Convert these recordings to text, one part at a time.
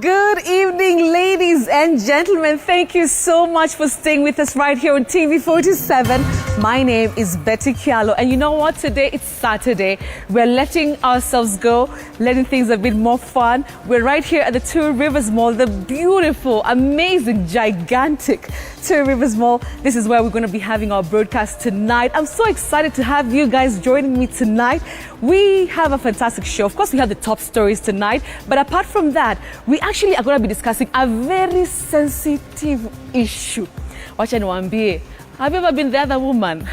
Good evening, ladies and gentlemen. Thank you so much for staying with us right here on TV47. My name is Betty Kyallo. And you know what? Today, it's Saturday. We're letting ourselves go, letting things a bit more fun. We're right here at the Two Rivers Mall, the beautiful, amazing, gigantic Two Rivers Mall. This is where we're going to be having our broadcast tonight. I'm so excited to have you guys joining me tonight. We have a fantastic show. Of course, we have the top stories tonight. But apart from that, we actually are going to be discussing a very sensitive issue. Wacha niwaambie, have you ever been the other woman?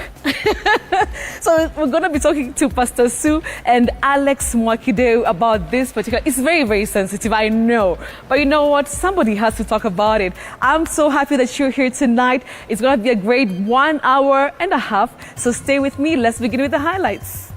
So we're going to be talking to Pastor Sue and Alex Mwakideu about this particular. It's very, very sensitive, I know. But you know what? Somebody has to talk about it. I'm so happy that you're here tonight. It's going to be a great 1 hour and a half. So stay with me. Let's begin with the highlights.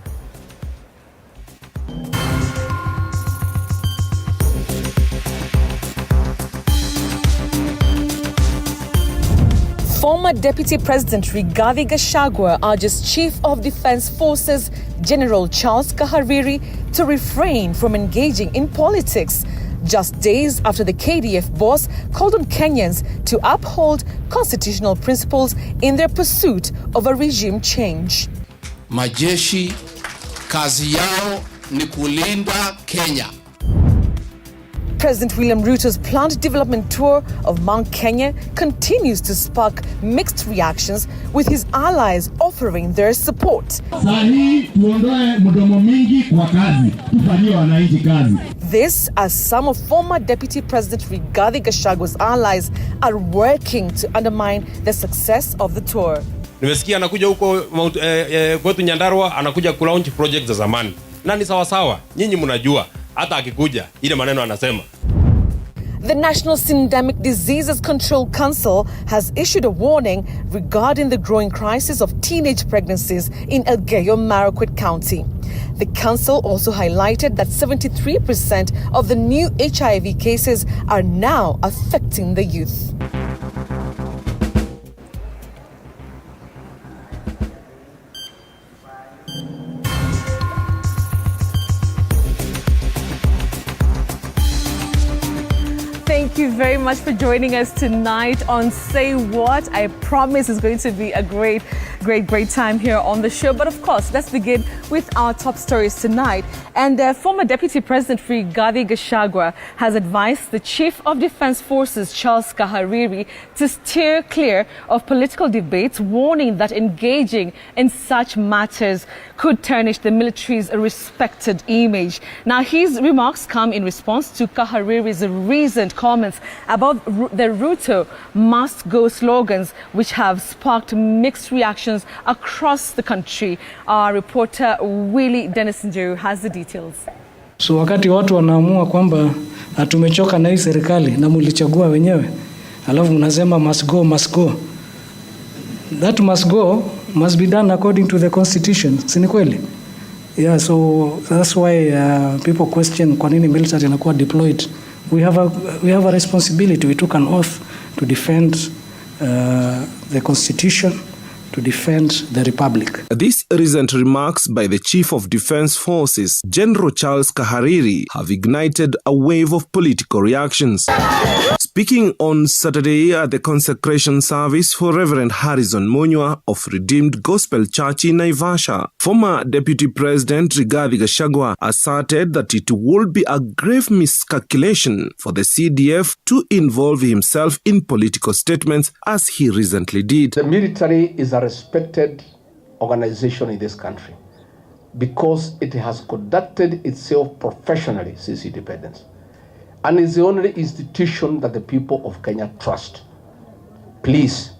Former Deputy President Rigathi Gachagua urges Chief of Defense Forces General Charles Kahariri to refrain from engaging in politics, just days after the KDF boss called on Kenyans to uphold constitutional principles in their pursuit of a regime change. Majeshi kazi yao ni kulinda Kenya. President William Ruto's planned development tour of Mount Kenya continues to spark mixed reactions, with his allies offering their support. This as some of former Deputy President Rigathi Gachagua's allies are working to undermine the success of the tour. Nimesikia anakuja huko kwetu Nyandarua, anakuja kulaunch project za zamani. Na ni sawa sawa, nyinyi mnajua hata akikuja ile maneno anasema. The National Syndemic Diseases Control Council has issued a warning regarding the growing crisis of teenage pregnancies in Elgeyo-Marakwet County. The council also highlighted that 73% of the new HIV cases are now affecting the youth. Thank you very much for joining us tonight on Say What. I promise it's going to be a great time here on the show. But of course, let's begin with our top stories tonight. And former Deputy President Rigathi Gachagua has advised the Chief of Defense Forces, Charles Kahariri, to steer clear of political debates, warning that engaging in such matters could tarnish the military's respected image. Now, his remarks come in response to Kahariri's recent comments about the Ruto must go slogans, which have sparked mixed reactions across the country. Our reporter Willie Dennis-Njeru has the details. So wakati watu wanaamua kwamba tumechoka na hii serikali na mulichagua wenyewe, alafu mnasema must go. That must go must be done according to the constitution. Si ni kweli? Yeah, so that's why people question kwa nini military inakuwa deployed. We have a responsibility. We took an oath to defend the constitution, to defend the republic. These recent remarks by the Chief of Defense Forces, General Charles Kahariri, have ignited a wave of political reactions. Speaking on Saturday at the consecration service for Reverend Harrison Munywa of Redeemed Gospel Church in Naivasha, former Deputy President Rigathi Gachagua asserted that it would be a grave miscalculation for the CDF to involve himself in political statements as he recently did. The military is a respected organization in this country because it has conducted itself professionally since independence. And it's the only institution that the people of Kenya trust. Please,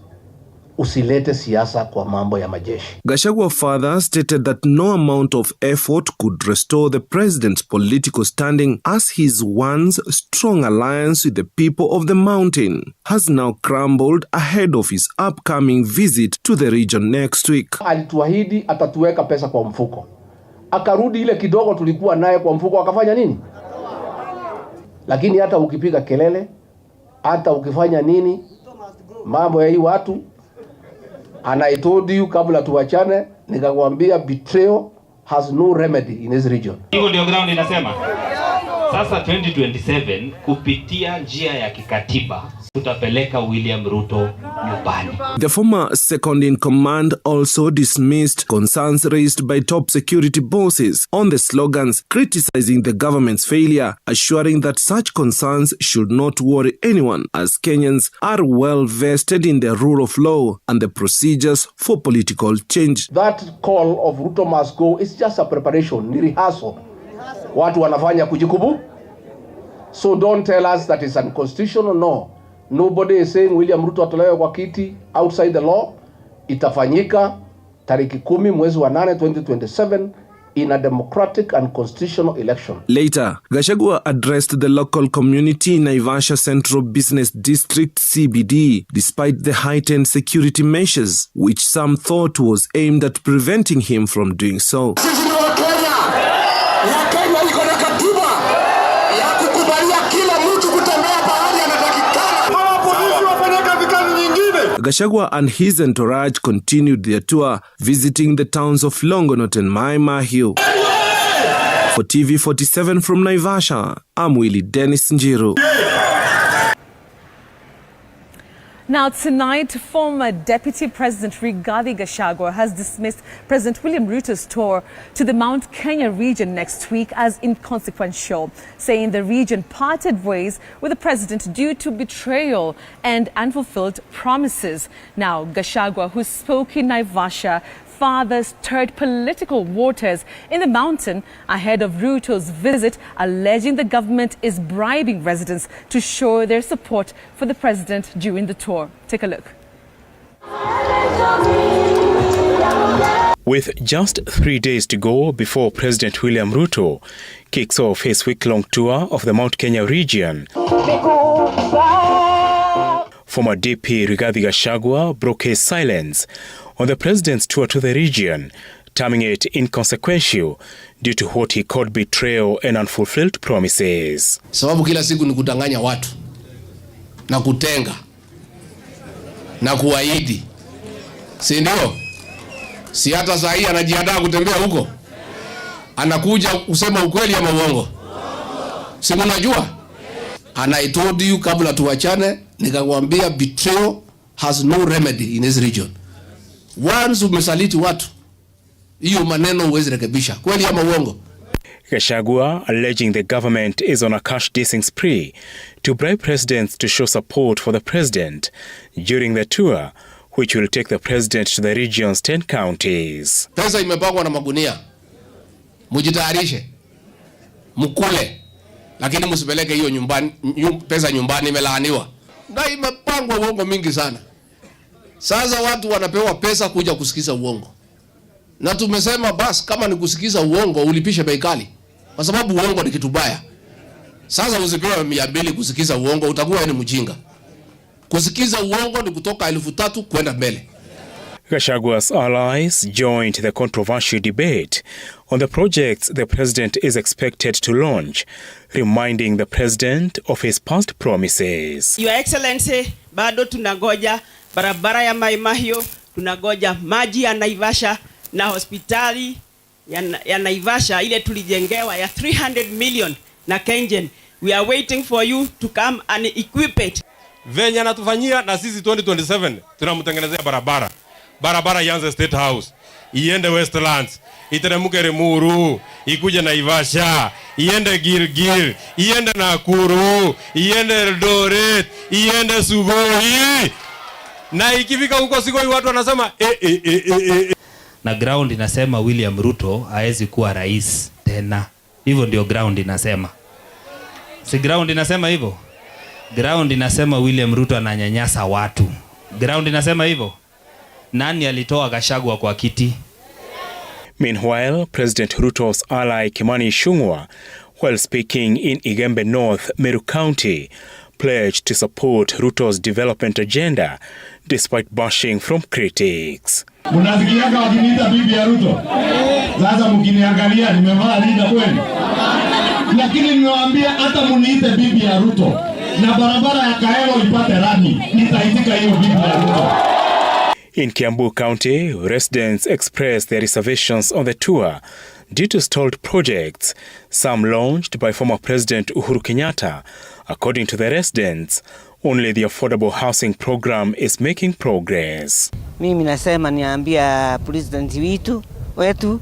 usilete siasa kwa mambo ya majeshi. Gachagua further stated that no amount of effort could restore the president's political standing, as his once strong alliance with the people of the mountain has now crumbled ahead of his upcoming visit to the region next week. Alituahidi atatuweka pesa kwa mfuko. Akarudi ile kidogo tulikuwa naye kwa mfuko, akafanya nini? Lakini hata ukipiga kelele, hata ukifanya nini, mambo ya hii watu, and I told you kabla tuachane, nikakwambia betrayal has no remedy in this region. Hiyo ndio ground inasema. Sasa 2027 kupitia njia ya kikatiba tutapeleka William Ruto nyumbani. The former second in command also dismissed concerns raised by top security bosses on the slogans criticizing the government's failure, assuring that such concerns should not worry anyone as Kenyans are well vested in the rule of law and the procedures for political change. That call of Ruto must go is just a preparation, ni rehearsal. Watu wanafanya kujikubu. So don't tell us that it's unconstitutional, no. Nobody is saying William Ruto atolewe kwa kiti outside the law. Itafanyika tariki 10 mwezi wa 8 2027 in a democratic and constitutional election. Later, Gachagua addressed the local community in Naivasha Central Business District CBD despite the heightened security measures which some thought was aimed at preventing him from doing so. Gachagua and his entourage continued their tour, visiting the towns of Longonot and Mai Mahiu. For TV47 from Naivasha, I'm Willie Dennis Njiru. Now tonight, former Deputy President Rigathi Gachagua has dismissed President William Ruto's tour to the Mount Kenya region next week as inconsequential, saying the region parted ways with the president due to betrayal and unfulfilled promises. Now, Gachagua, who spoke in Naivasha, further stirred political waters in the mountain ahead of Ruto's visit, alleging the government is bribing residents to show their support for the president during the tour. Take a look. With just 3 days to go before President William Ruto kicks off his week-long tour of the Mount Kenya region, former DP Rigathi Gachagua broke his silence on the president's tour to the region, terming it inconsequential due to what he called betrayal and unfulfilled promises. Sababu kila siku ni kudanganya watu na kutenga na kuahidi. Si ndio? Si hata saa hii anajiandaa kutembea huko. Anakuja kusema ukweli ama uongo. Si mnajua? And I told you kabla tuachane nikakwambia betrayal has no remedy in this region. Once umesaliti watu, hiyo maneno huwezi rekebisha. Kweli ama uongo? Gachagua alleging the government is on a cash dissing spree to bribe presidents to show support for the president during the tour, which will take the president to the region's 10 counties. Pesa imepangwa na magunia. Mujitayarishe. Mkule. Lakini msipeleke hiyo nyumbani, pesa nyumbani imelaaniwa. Na imepangwa uongo mingi sana. Sasa watu wanapewa pesa kuja kusikiza uongo. Na tumesema basi kama ni kusikiza uongo ulipishe bei kali. Kwa sababu uongo ni kitu baya. Sasa usipewe 200 kusikiza uongo, utakuwa ni mjinga. Kusikiza uongo ni kutoka 3,000 kwenda mbele. Gachagua's allies joined the controversial debate on the projects the president is expected to launch, reminding the president of his past promises. Your Excellency, bado tunagoja barabara ya Mai Mahiu, tunagoja maji ya Naivasha na hospitali ya Naivasha ile tulijengewa ya 300 million na Kengen. We are waiting for you to come and equip it. Venye anatufanyia na sisi 2027 tunamtengenezea barabara. Barabara ianze State House, iende Westlands, iteremke Rimuru, ikuje Naivasha, iende Gilgil, iende Nakuru, iende Eldoret, iende Sugoi. Na ikifika huko Sugoi watu wanasema Na ground inasema William Ruto haezi kuwa rais tena. Hivyo ndio ground inasema. Si ground inasema hivyo? Ground inasema William Ruto ananyanyasa watu. Ground inasema hivyo? Nani alitoa Gachagua kwa kiti? Meanwhile, President Ruto's ally Kimani Ichung'wah, while speaking in Igembe North, Meru County, pledged to support Ruto's development agenda despite bashing from critics. Mnasikiaga wakiniita bibi ya Ruto. Sasa mkiniangalia nimevaa linda kweli. Lakini nimewaambia hata muniite bibi ya Ruto na barabara ya Kyallo ipate rami, nitaitika hiyo bibi ya Ruto. In Kiambu County, residents expressed their reservations on the tour due to stalled projects, some launched by former President Uhuru Kenyatta. According to the residents, only the affordable housing program is making progress. Mimi nasema niambia president wetu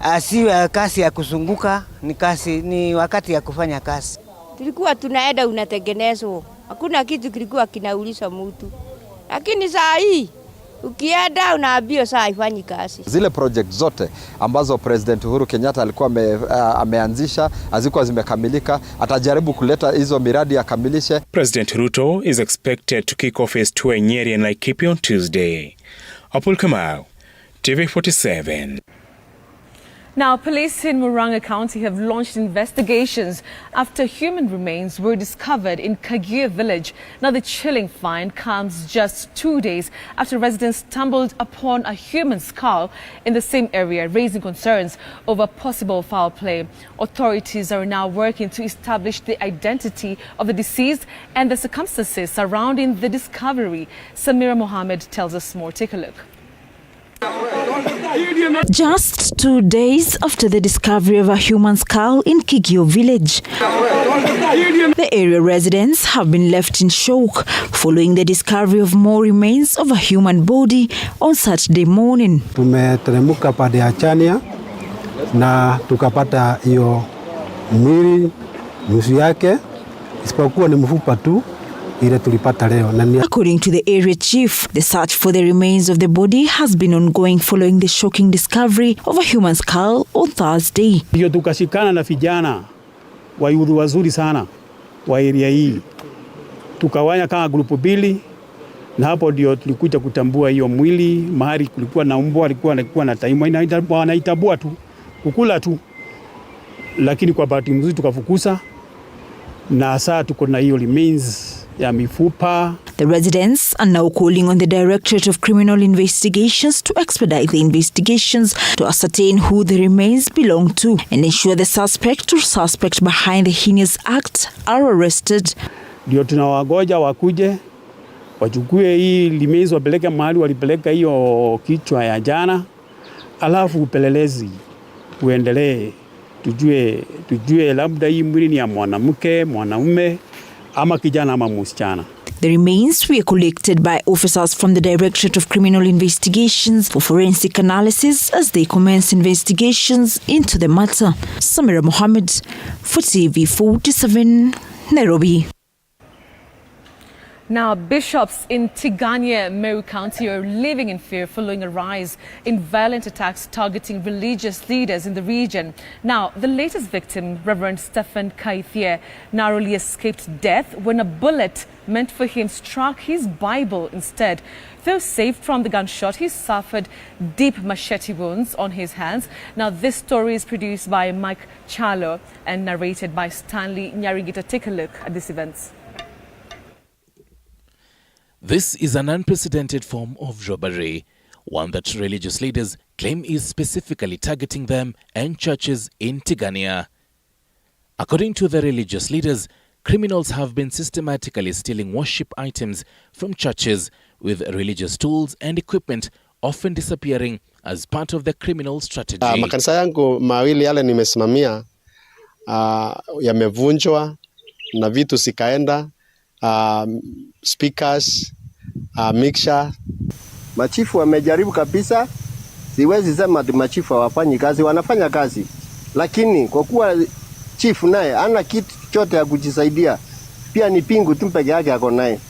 asiwe kasi ya kuzunguka, ni wakati ya kufanya kazi. Tulikuwa tunaenda unatengenezwa. Hakuna kitu kilikuwa kinauliza mtu. Lakini saa hii ukienda unaambiwa saa ifanyi kazi. Zile project zote ambazo President Uhuru Kenyatta alikuwa ameanzisha hazikuwa zimekamilika, atajaribu kuleta hizo miradi akamilishe. President Ruto is expected to kick off his tour in Nyeri and Laikipia on Tuesday. Apul Kamau, TV47. Now, police in Murang'a County have launched investigations after human remains were discovered in Kyallo village. Now, the chilling find comes just 2 days after residents stumbled upon a human skull in the same area, raising concerns over possible foul play. Authorities are now working to establish the identity of the deceased and the circumstances surrounding the discovery. Samira Mohammed tells us more. Take a look. Just 2 days after the discovery of a human skull in Kyallo village, the area residents have been left in shock following the discovery of more remains of a human body on Saturday morning. Tumeteremka pande ya Chania na tukapata hiyo mwili nusu yake, isipokuwa ni mfupa tu. According to the area chief, the search for the remains of the body has been ongoing following the shocking discovery of a human skull on Thursday. Ndio tukashikana na vijana wayudhu wazuri sana wa area hii. Tukawanya kama grupu mbili na hapo ndio tulikuja kutambua hiyo mwili. Mahali kulikuwa na mbwa alikuwa na taima wanaitabua tu kukula tu, lakini kwa bahati nzuri tukafukusa na sasa tuko na hiyo remains ya mifupa. The residents are now calling on the Directorate of Criminal Investigations to expedite the investigations to ascertain who the remains belong to and ensure the suspect or suspect behind the heinous act are arrested. Ndio tunawagoja wakuje wachukue hii remains wapeleke mahali walipeleka hiyo kichwa ya jana, alafu upelelezi uendelee, tujue labda hii mwili ni ya mwanamke, mwanaume ama kijana ama msichana. The remains were collected by officers from the Directorate of Criminal Investigations for forensic analysis as they commence investigations into the matter. Samira Mohammed for TV47, Nairobi. Now, bishops in Tigania, Meru County are living in fear following a rise in violent attacks targeting religious leaders in the region. Now, the latest victim, Reverend Stephen Kaithie, narrowly escaped death when a bullet meant for him struck his Bible instead. Though saved from the gunshot, he suffered deep machete wounds on his hands. Now, this story is produced by Mike Kyallo and narrated by Stanley Nyarigita. Take a look at these events. This is an unprecedented form of robbery, one that religious leaders claim is specifically targeting them and churches in Tigania. According to the religious leaders, criminals have been systematically stealing worship items from churches, with religious tools and equipment often disappearing as part of the criminal strategy. Makanisa yangu mawili yale nimesimamia yamevunjwa na vitu sikaenda. Speakers, mixer. Machifu wamejaribu kabisa, siwezi sema machifu hawafanyi kazi, wanafanya kazi. Lakini kwa kuwa chifu naye ana kitu chote ya kujisaidia, pia ni pingu tu peke yake ako naye.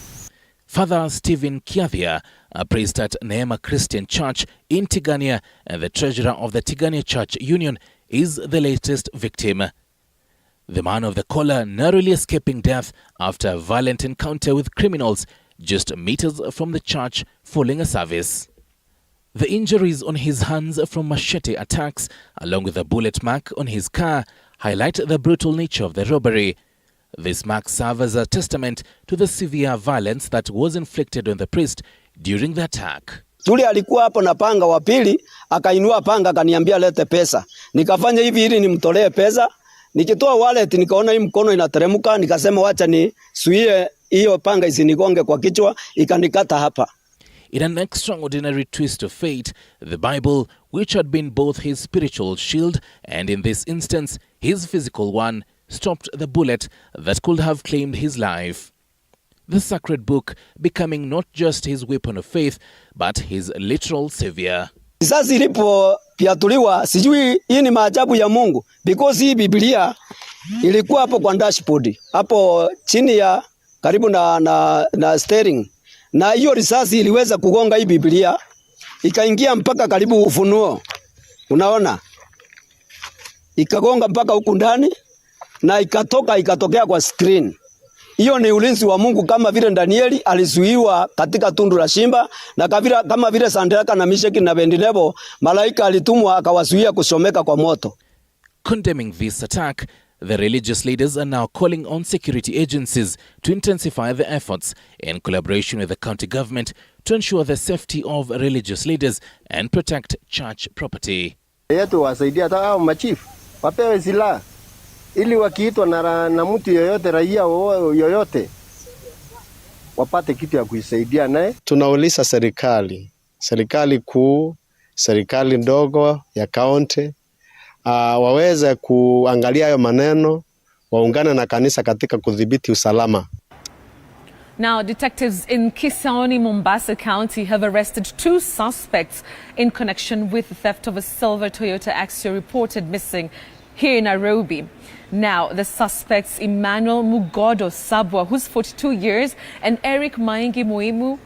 Father Stephen Kiathia, a priest at Neema Christian Church in Tigania and the treasurer of the Tigania Church Union, is the latest victim. The man of the collar narrowly escaping death after a violent encounter with criminals just meters from the church following a service. The injuries on his hands from machete attacks, along with a bullet mark on his car, highlight the brutal nature of the robbery. This mark serves as a testament to the severe violence that was inflicted on the priest during the attack. Yule alikuwa hapo na panga, wa pili akainua panga akaniambia lete pesa. Nikafanya hivi ili nimtolee pesa. Nikitoa wallet nikaona hii mkono inateremka, nikasema wacha ni suie hiyo panga isinigonge kwa kichwa, ikanikata hapa. In an extraordinary twist of fate, the Bible, which had been both his spiritual shield and in this instance his physical one, stopped the bullet that could have claimed his life. The sacred book becoming not just his weapon of faith, but his literal savior. Risasi ilipopiatuliwa, sijui hii ni maajabu ya Mungu, because hii Biblia ilikuwa hapo kwa dashboard, hapo chini ya karibu na steering. Na hiyo risasi iliweza kugonga hii Biblia, ikaingia mpaka karibu Ufunuo. Unaona? Ikagonga mpaka huku ndani na ikatokea kwa screen. Hiyo ni ulinzi wa Mungu, kama vile Danieli alizuiwa katika tundu la simba, na kama vile Sandraka na Meshaki na Abednego malaika alitumwa akawazuia kuchomeka kwa moto. Condemning this attack, the religious leaders are now calling on security agencies to intensify the efforts in collaboration with the county government to ensure the safety of religious leaders and protect church property. Yetu wasaidia hata hao machifu wapewe silaha ili wakiitwa na mtu yoyote, raia yoyote, wapate kitu ya kuisaidia naye. Tunauliza serikali kuu, serikali ndogo ya kaunti, waweze kuangalia hayo maneno, waungane na kanisa katika kudhibiti usalama. Now, detectives in Kyallo, Mombasa County have arrested 2 suspects in connection with the theft of a silver Toyota Axio reported missing here in Nairobi. Now, the suspects Emmanuel Mugodo Sabwa, who's 42 years, and Eric Maingi Muimu,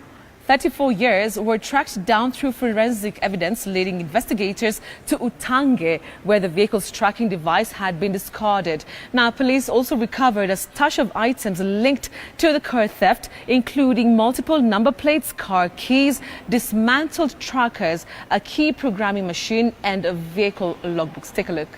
34 years, were tracked down through forensic evidence, leading investigators to Utange, where the vehicle's tracking device had been discarded. Now, police also recovered a stash of items linked to the car theft, including multiple number plates, car keys, dismantled trackers, a key programming machine, and a vehicle logbooks. Take a look.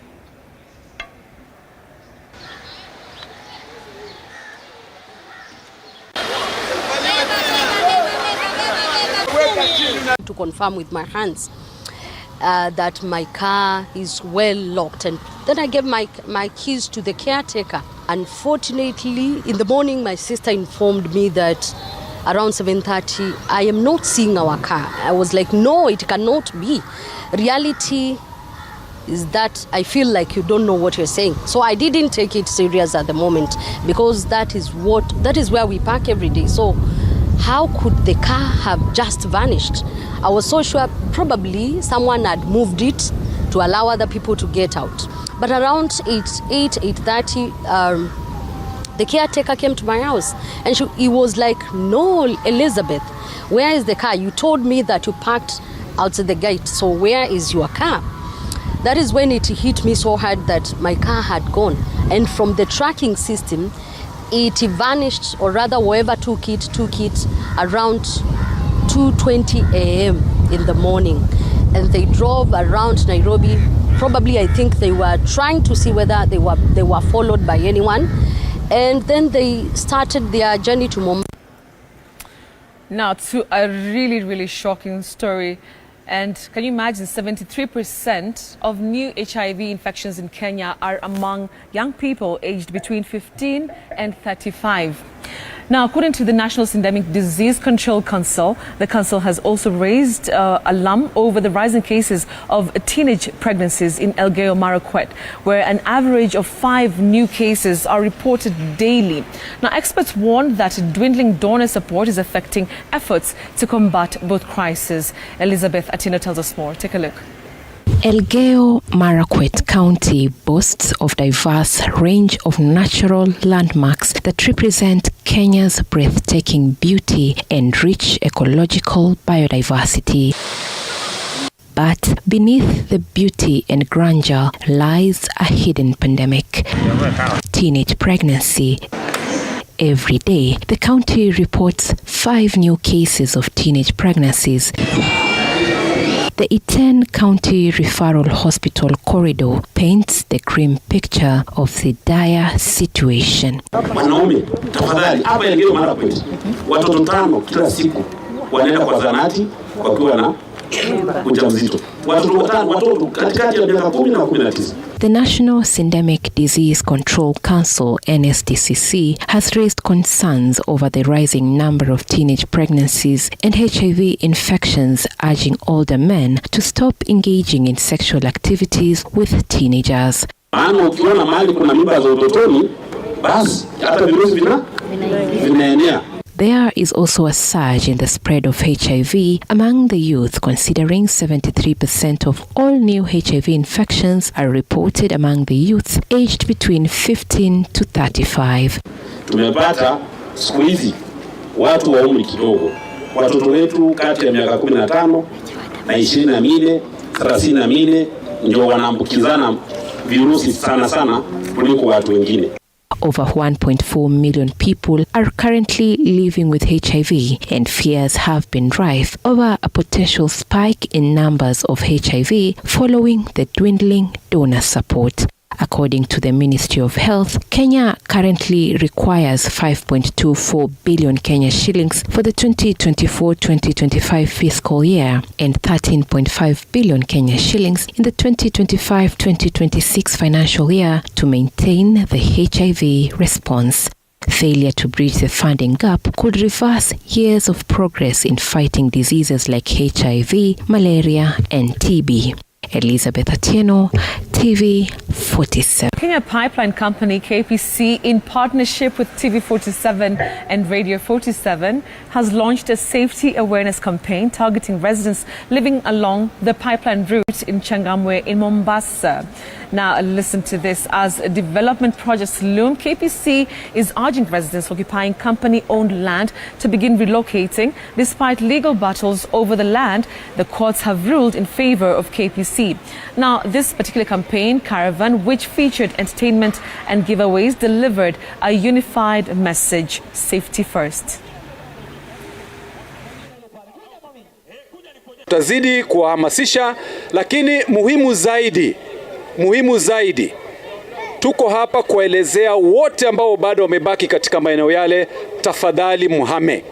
To confirm with my hands that my car is well locked, and then I gave my keys to the caretaker. Unfortunately, in the morning my sister informed me that around 7:30 I am not seeing our car. I was like, no, it cannot be. Reality is that I feel like you don't know what you're saying. So I didn't take it serious at the moment, because that is where we park every day. So how could the car have just vanished? I was so sure probably someone had moved it to allow other people to get out. But around 8:30, the caretaker came to my house, and he was like, no, Elizabeth, where is the car? You told me that you parked outside the gate, so where is your car? That is when it hit me so hard that my car had gone. And from the tracking system, it vanished, or rather whoever took it around 2:20 a.m. in the morning. And they drove around Nairobi. Probably, I think they were trying to see whether they were followed by anyone. And then they started their journey to Mombasa. Now, to a really, really shocking story. And can you imagine, 73% of new HIV infections in Kenya are among young people aged between 15 and 35. Now, according to the National Endemic Disease Control Council, the council has also raised alarm over the rising cases of teenage pregnancies in Elgeyo Marakwet, where an average of 5 new cases are reported daily. Now, experts warn that dwindling donor support is affecting efforts to combat both crises. Elizabeth Atino tells us more. Take a look. Elgeyo Marakwet County boasts of diverse range of natural landmarks that represent Kenya's breathtaking beauty and rich ecological biodiversity. But beneath the beauty and grandeur lies a hidden pandemic: teenage pregnancy. Every day, the county reports 5 new cases of teenage pregnancies. The Iten County Referral Hospital corridor paints the grim picture of the dire situation. Wanaume, tafadhali, hapa Elgeyo Marakwet, watoto 5 kila siku wanaenda kwa zanati wakiwa na Ujauzito. Watoto katikati ya miaka 10 na 19. The National Syndemic Disease Control Council, NSDCC, has raised concerns over the rising number of teenage pregnancies and HIV infections, urging older men to stop engaging in sexual activities with teenagers. Maana ukiona mahali kuna mimba za utotoni, basi hata virusi vinaenea. There is also a surge in the spread of HIV among the youth, considering 73% of all new HIV infections are reported among the youth aged between 15 to 35. Tumepata siku hizi watu wa umri kidogo, watoto wetu kati ya miaka 15 na 24, 34 ndio wanaambukizana virusi sana kuliko watu wengine. Over 1.4 million people are currently living with HIV, and fears have been rife over a potential spike in numbers of HIV following the dwindling donor support. According to the Ministry of Health, Kenya currently requires 5.24 billion Kenya shillings for the 2024-2025 fiscal year and 13.5 billion Kenya shillings in the 2025-2026 financial year to maintain the HIV response. Failure to bridge the funding gap could reverse years of progress in fighting diseases like HIV, malaria, and TB. Elizabeth Atieno, TV47. Kenya Pipeline Company, KPC, in partnership with TV47 and Radio 47, has launched a safety awareness campaign targeting residents living along the pipeline route in Changamwe in Mombasa. Now, listen to this. As development projects loom, KPC is urging residents occupying company-owned land to begin relocating. Despite legal battles over the land, the courts have ruled in favor of KPC. Now, this particular campaign, Caravan, which featured entertainment and giveaways, delivered a unified message: safety first. Tutazidi kuhamasisha, lakini muhimu zaidi tuko hapa kuelezea wote ambao bado wamebaki katika maeneo yale, tafadhali muhame.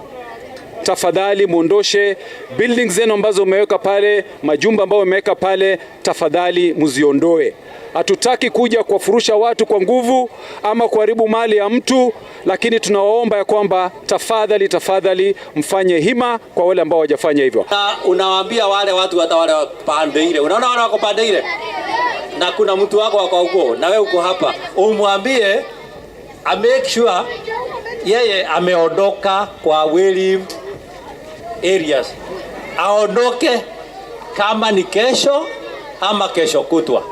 Tafadhali muondoshe buildings zenu ambazo umeweka pale, majumba ambayo umeweka pale, tafadhali muziondoe. Hatutaki kuja kuwafurusha watu kwa nguvu ama kuharibu mali ya mtu, lakini tunawaomba ya kwamba tafadhali mfanye hima kwa wale ambao hawajafanya hivyo. Unawaambia wale watu hata wale pande ile. Unaona wale wako pande ile? Na kuna mtu wako huko na wewe uko hapa. Umwambie make sure yeye ameondoka kwa wili areas. Aondoke kama ni kesho ama kesho kutwa.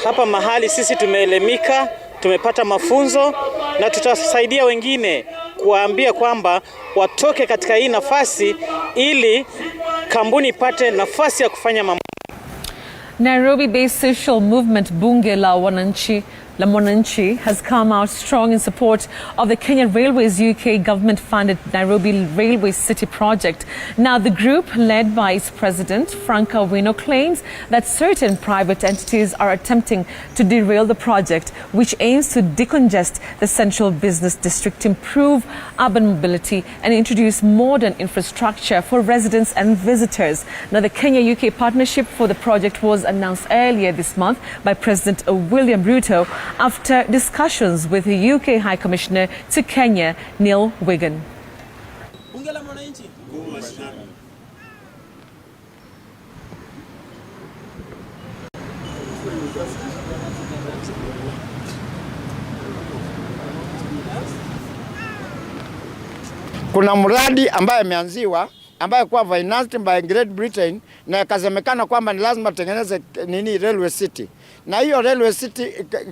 Hapa mahali sisi tumeelimika, tumepata mafunzo na tutasaidia wengine kuwaambia kwamba watoke katika hii nafasi ili kampuni ipate nafasi ya kufanya mambo. Nairobi-based social movement Bunge la Mwananchi has come out strong in support of the Kenya Railways UK government-funded Nairobi Railway City project. Now, the group, led by its president, Franka Wino, claims that certain private entities are attempting to derail the project, which aims to decongest the central business district, improve urban mobility, and introduce modern infrastructure for residents and visitors. Now, the Kenya-UK partnership for the project was announced earlier this month by President William Ruto after discussions with the UK High Commissioner to Kenya, Neil Wigan. Kuna mradi ambaye ameanziwa ambaye kwa financed by Great Britain na ikasemekana kwamba ni lazima tengeneze railway city. Na hiyo railway city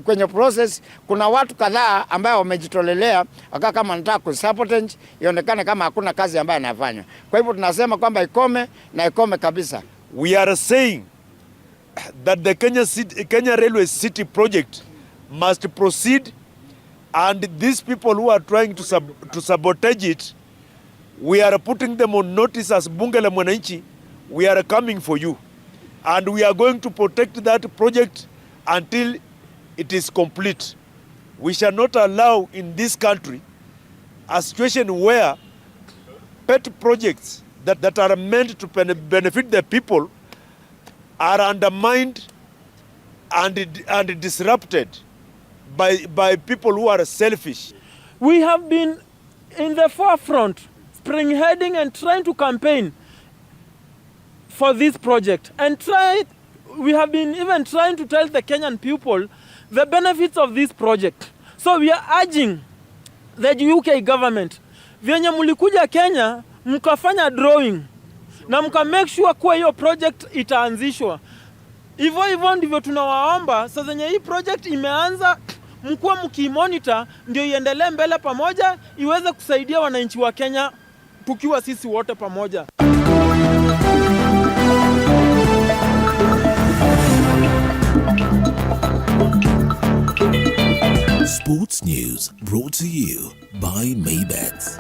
kwenye process kuna watu kadhaa ambao wamejitolelea kama nataka kusabotage ionekane kama hakuna kazi ambayo anafanya. Kwa hivyo tunasema kwamba ikome kabisa. We are saying that the Kenya Railway City project must proceed, and these people who are trying to sabotage it, we are putting them on notice as Bunge la Mwananchi. We are coming for you, and we are going to protect that project until it is complete. We shall not allow in this country a situation where pet projects that are meant to benefit the people are undermined and disrupted by people who are selfish. We have been in the forefront, springheading and trying to campaign for this project. And we have been even trying to tell the Kenyan people the benefits of this project. So we are urging the UK government, vyenye mulikuja Kenya, mkafanya drawing, na mka make sure kuwa hiyo project itaanzishwa. Hivyo ndivyo tunawaomba, sasa zenye hii project imeanza, mkuwa mkimonitor, ndio iendelee mbele pamoja, iweze kusaidia wananchi wa Kenya, tukiwa sisi wote pamoja. Sports news brought to you by Maybet.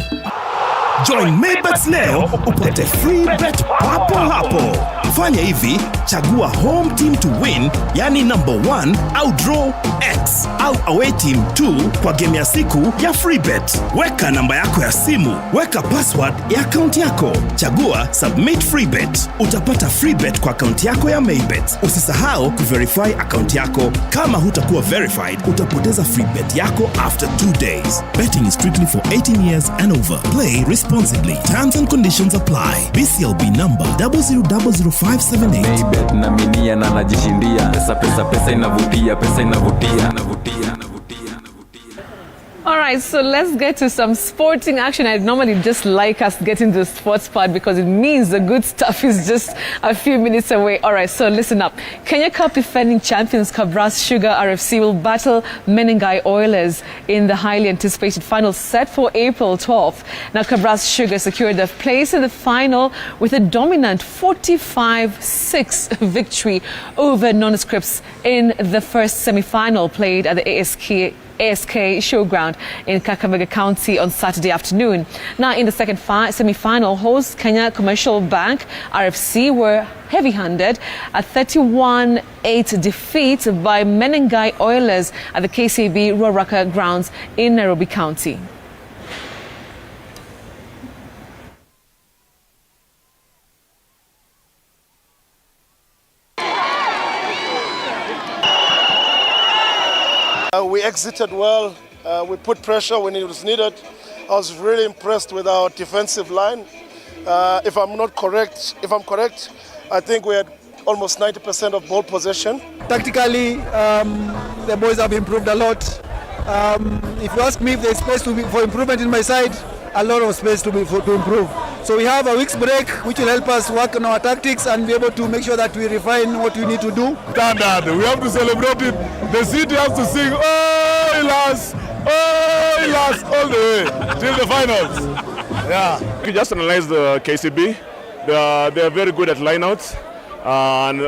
Join Maybet leo upate free bet papo hapo. Fanya hivi, chagua home team to win, yani number 1 au draw X au away team 2 kwa game ya siku ya free bet. Weka namba yako ya simu, weka password ya account yako, chagua submit free bet. Utapata free bet kwa account yako ya Maybet. Usisahau kuverify account yako. Kama hutakuwa verified, utapoteza free bet yako after 2 days. Betting is strictly for 18 years and over. Play responsibly. Terms and conditions apply. BCLB number 0000578. Maybet na minia na najishindia. Pesa inavutia, All right, so let's get to some sporting action. I normally just like us getting to the sports part because it means the good stuff is just a few minutes away. All right, so listen up. Kenya Cup defending champions Kabras Sugar RFC will battle Menengai Oilers in the highly anticipated final set for April 12th. Now, Kabras Sugar secured their place in the final with a dominant 45-6 victory over Nondescripts in the first semi-final played at the ASK Showground in Kakamega County on Saturday afternoon. Now, in the second semi-final, host Kenya Commercial Bank RFC were heavy-handed at 31-8 defeat by Menengai Oilers at the KCB Ruaraka grounds in Nairobi County. We exited well. We put pressure when it was needed. I was really impressed with our defensive line. If I'm correct, I think we had almost 90% of ball possession. Tactically, the boys have improved a lot. If you ask me if there's space for improvement in my side, a lot of space to improve. So we have a week's break, which will help us work on our tactics and be able to make sure that we refine what we need to do. Standard, we have to celebrate it. The city has to sing, oh, last, all the way till the finals. Yeah. You just analyze the KCB. They are very good at lineouts, and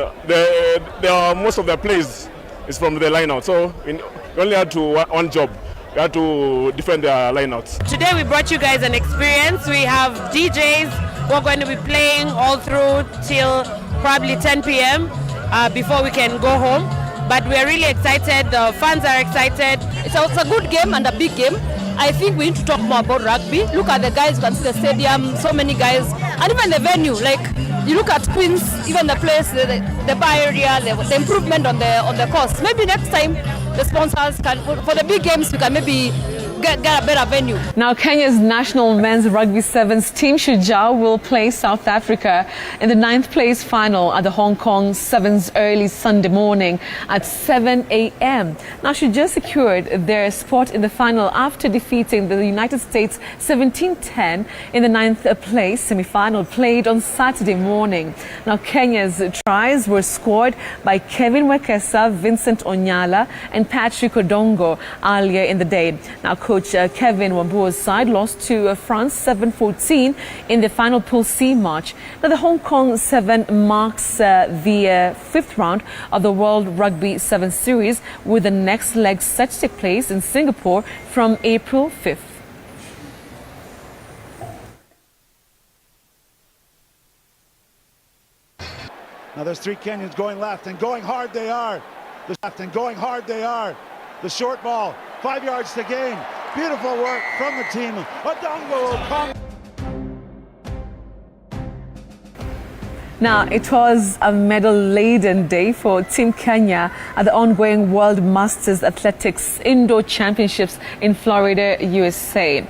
most of their plays is from the lineout. So we only had one job. We had to defend their lineouts. Today we brought you guys an experience. We have DJs who are going to be playing all through till probably 10 p.m. Before we can go home. But we are really excited. The fans are excited. It's a good game and a big game. I think we need to talk more about rugby. Look at the guys, you can see the stadium, so many guys, and even the venue. Like you look at Queens, even the place, the bar area, the improvement on the course. Maybe next time the sponsors can, for the big games, we can maybe get a better venue. Now, Kenya's national men's rugby sevens team Shujaa will play South Africa in the 9th place final at the Hong Kong Sevens early Sunday morning at 7 a.m. Now, Shujaa secured their spot in the final after defeating the United States 17-10 in the 9th place semi-final played on Saturday morning. Now, Kenya's tries were scored by Kevin Wekesa, Vincent Onyala and Patrick Odongo earlier in the day. Now, coach Kevin Wambua's side lost to France 7-14 in the final Pool C match. Now, the Hong Kong 7 marks the 5th round of the World Rugby 7 Series, with the next leg set to take place in Singapore from April 5th. Now there's 3 Kenyans going left, and going hard they are. The short ball, 5 yards to gain. Beautiful work from the team. Odongo Okong. Now, it was a medal-laden day for Team Kenya at the ongoing World Masters Athletics Indoor Championships in Florida, USA.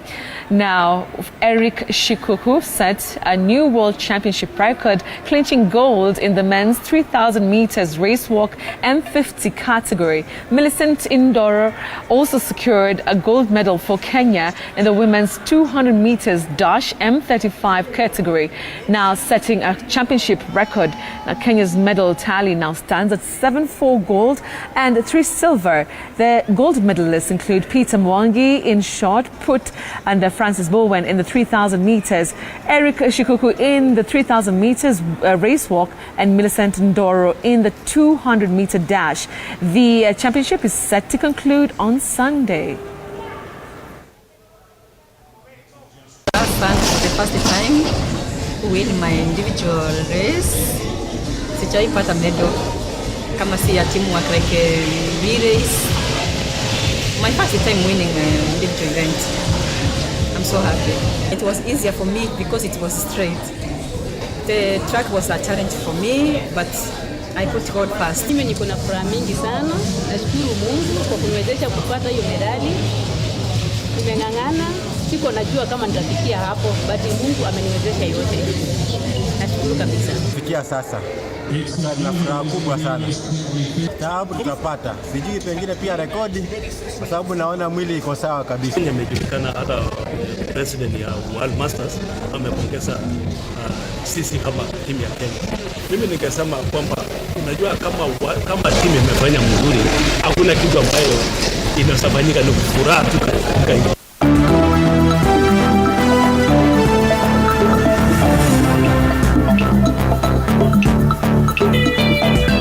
Now, Eric Shikuku set a new world championship record, clinching gold in the men's 3,000 meters race walk M50 category. Millicent Indoro also secured a gold medal for Kenya in the women's 200 meters dash M35 category, now setting a championship record. Now, Kenya's medal tally now stands at 7 gold and 3 silver. The gold medalists include Peter Mwangi in shot put and Francis Bowen in the 3,000 meters, Eric Shikuku in the 3,000 meters race walk, and Millicent Ndoro in the 200 meter dash. The championship is set to conclude on Sunday. The first time to win my individual race. Sijaipata medal kama si ya teamwork like a race. My first time winning an individual event. I'm so happy. It was easier for me because it was straight. The track was a challenge for me, but I put God first. Mimi niko na furaha mingi sana. Nashukuru Mungu kwa kuniwezesha kupata hiyo medali. Nimeng'ang'ana, siko najua kama nitafikia hapo, but Mungu ameniwezesha yote. Nashukuru kabisa. Kufikia sasa na furaha kubwa sana. Sababu tutapata. Sijui pengine pia rekodi kwa sababu naona mwili iko sawa kabisa. Nimejulikana hata president ya World Masters amepongeza sisi kama timu ya Kenya. Mimi ningesema kwamba unajua kama timu imefanya mzuri, hakuna kitu ambayo inasabanyika, ni furaha tu katika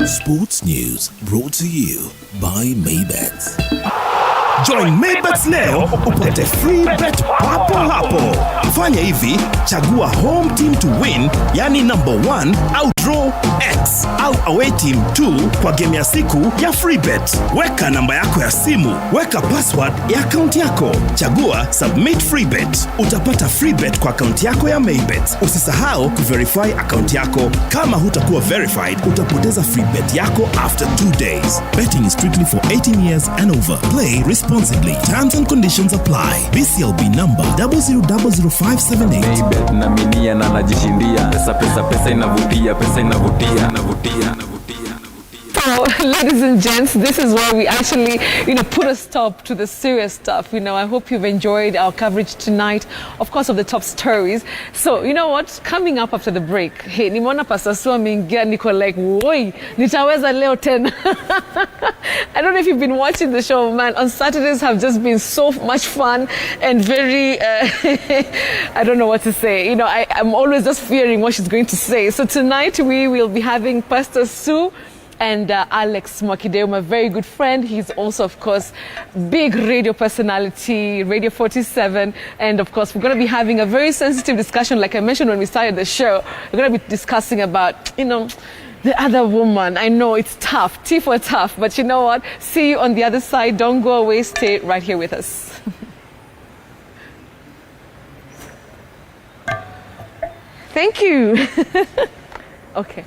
Sports news brought to you by Maybets. Join Maybets leo upate free bet papo hapo. Fanya hivi, chagua home team to win, yani number 1 au draw X au away team 2 kwa game ya siku ya free bet. Weka namba yako ya simu, weka password ya account yako. Chagua submit free bet. Utapata free bet kwa account yako ya Maybets. Usisahau kuverify account yako. Kama hutakuwa verified, utapoteza free bet yako after 2 days. Betting is strictly for 18 years and over. Play responsibly. Terms and conditions apply. BCLB number 000578. Maybet na minia na najishindia. Pesa inavutia, pesa inavutia. So, ladies and gents, this is where we actually, put a stop to the serious stuff. I hope you've enjoyed our coverage tonight, of course, of the top stories. So, you know what? Coming up after the break, hey, nimeona Pastor Sue ameingia, niko like, woi, nitaweza leo tena. I don't know if you've been watching the show, man. On Saturdays have just been so much fun and very, I don't know what to say. I'm always just fearing what she's going to say. So tonight we will be having Pastor Sue and Alex Mwakideu, my very good friend. He's also, of course, big radio personality, Radio 47. And, of course, we're going to be having a very sensitive discussion, like I mentioned when we started the show. We're going to be discussing about, the other woman. I know it's tough, T for tough, but you know what? See you on the other side. Don't go away. Stay right here with us. Thank you. Okay.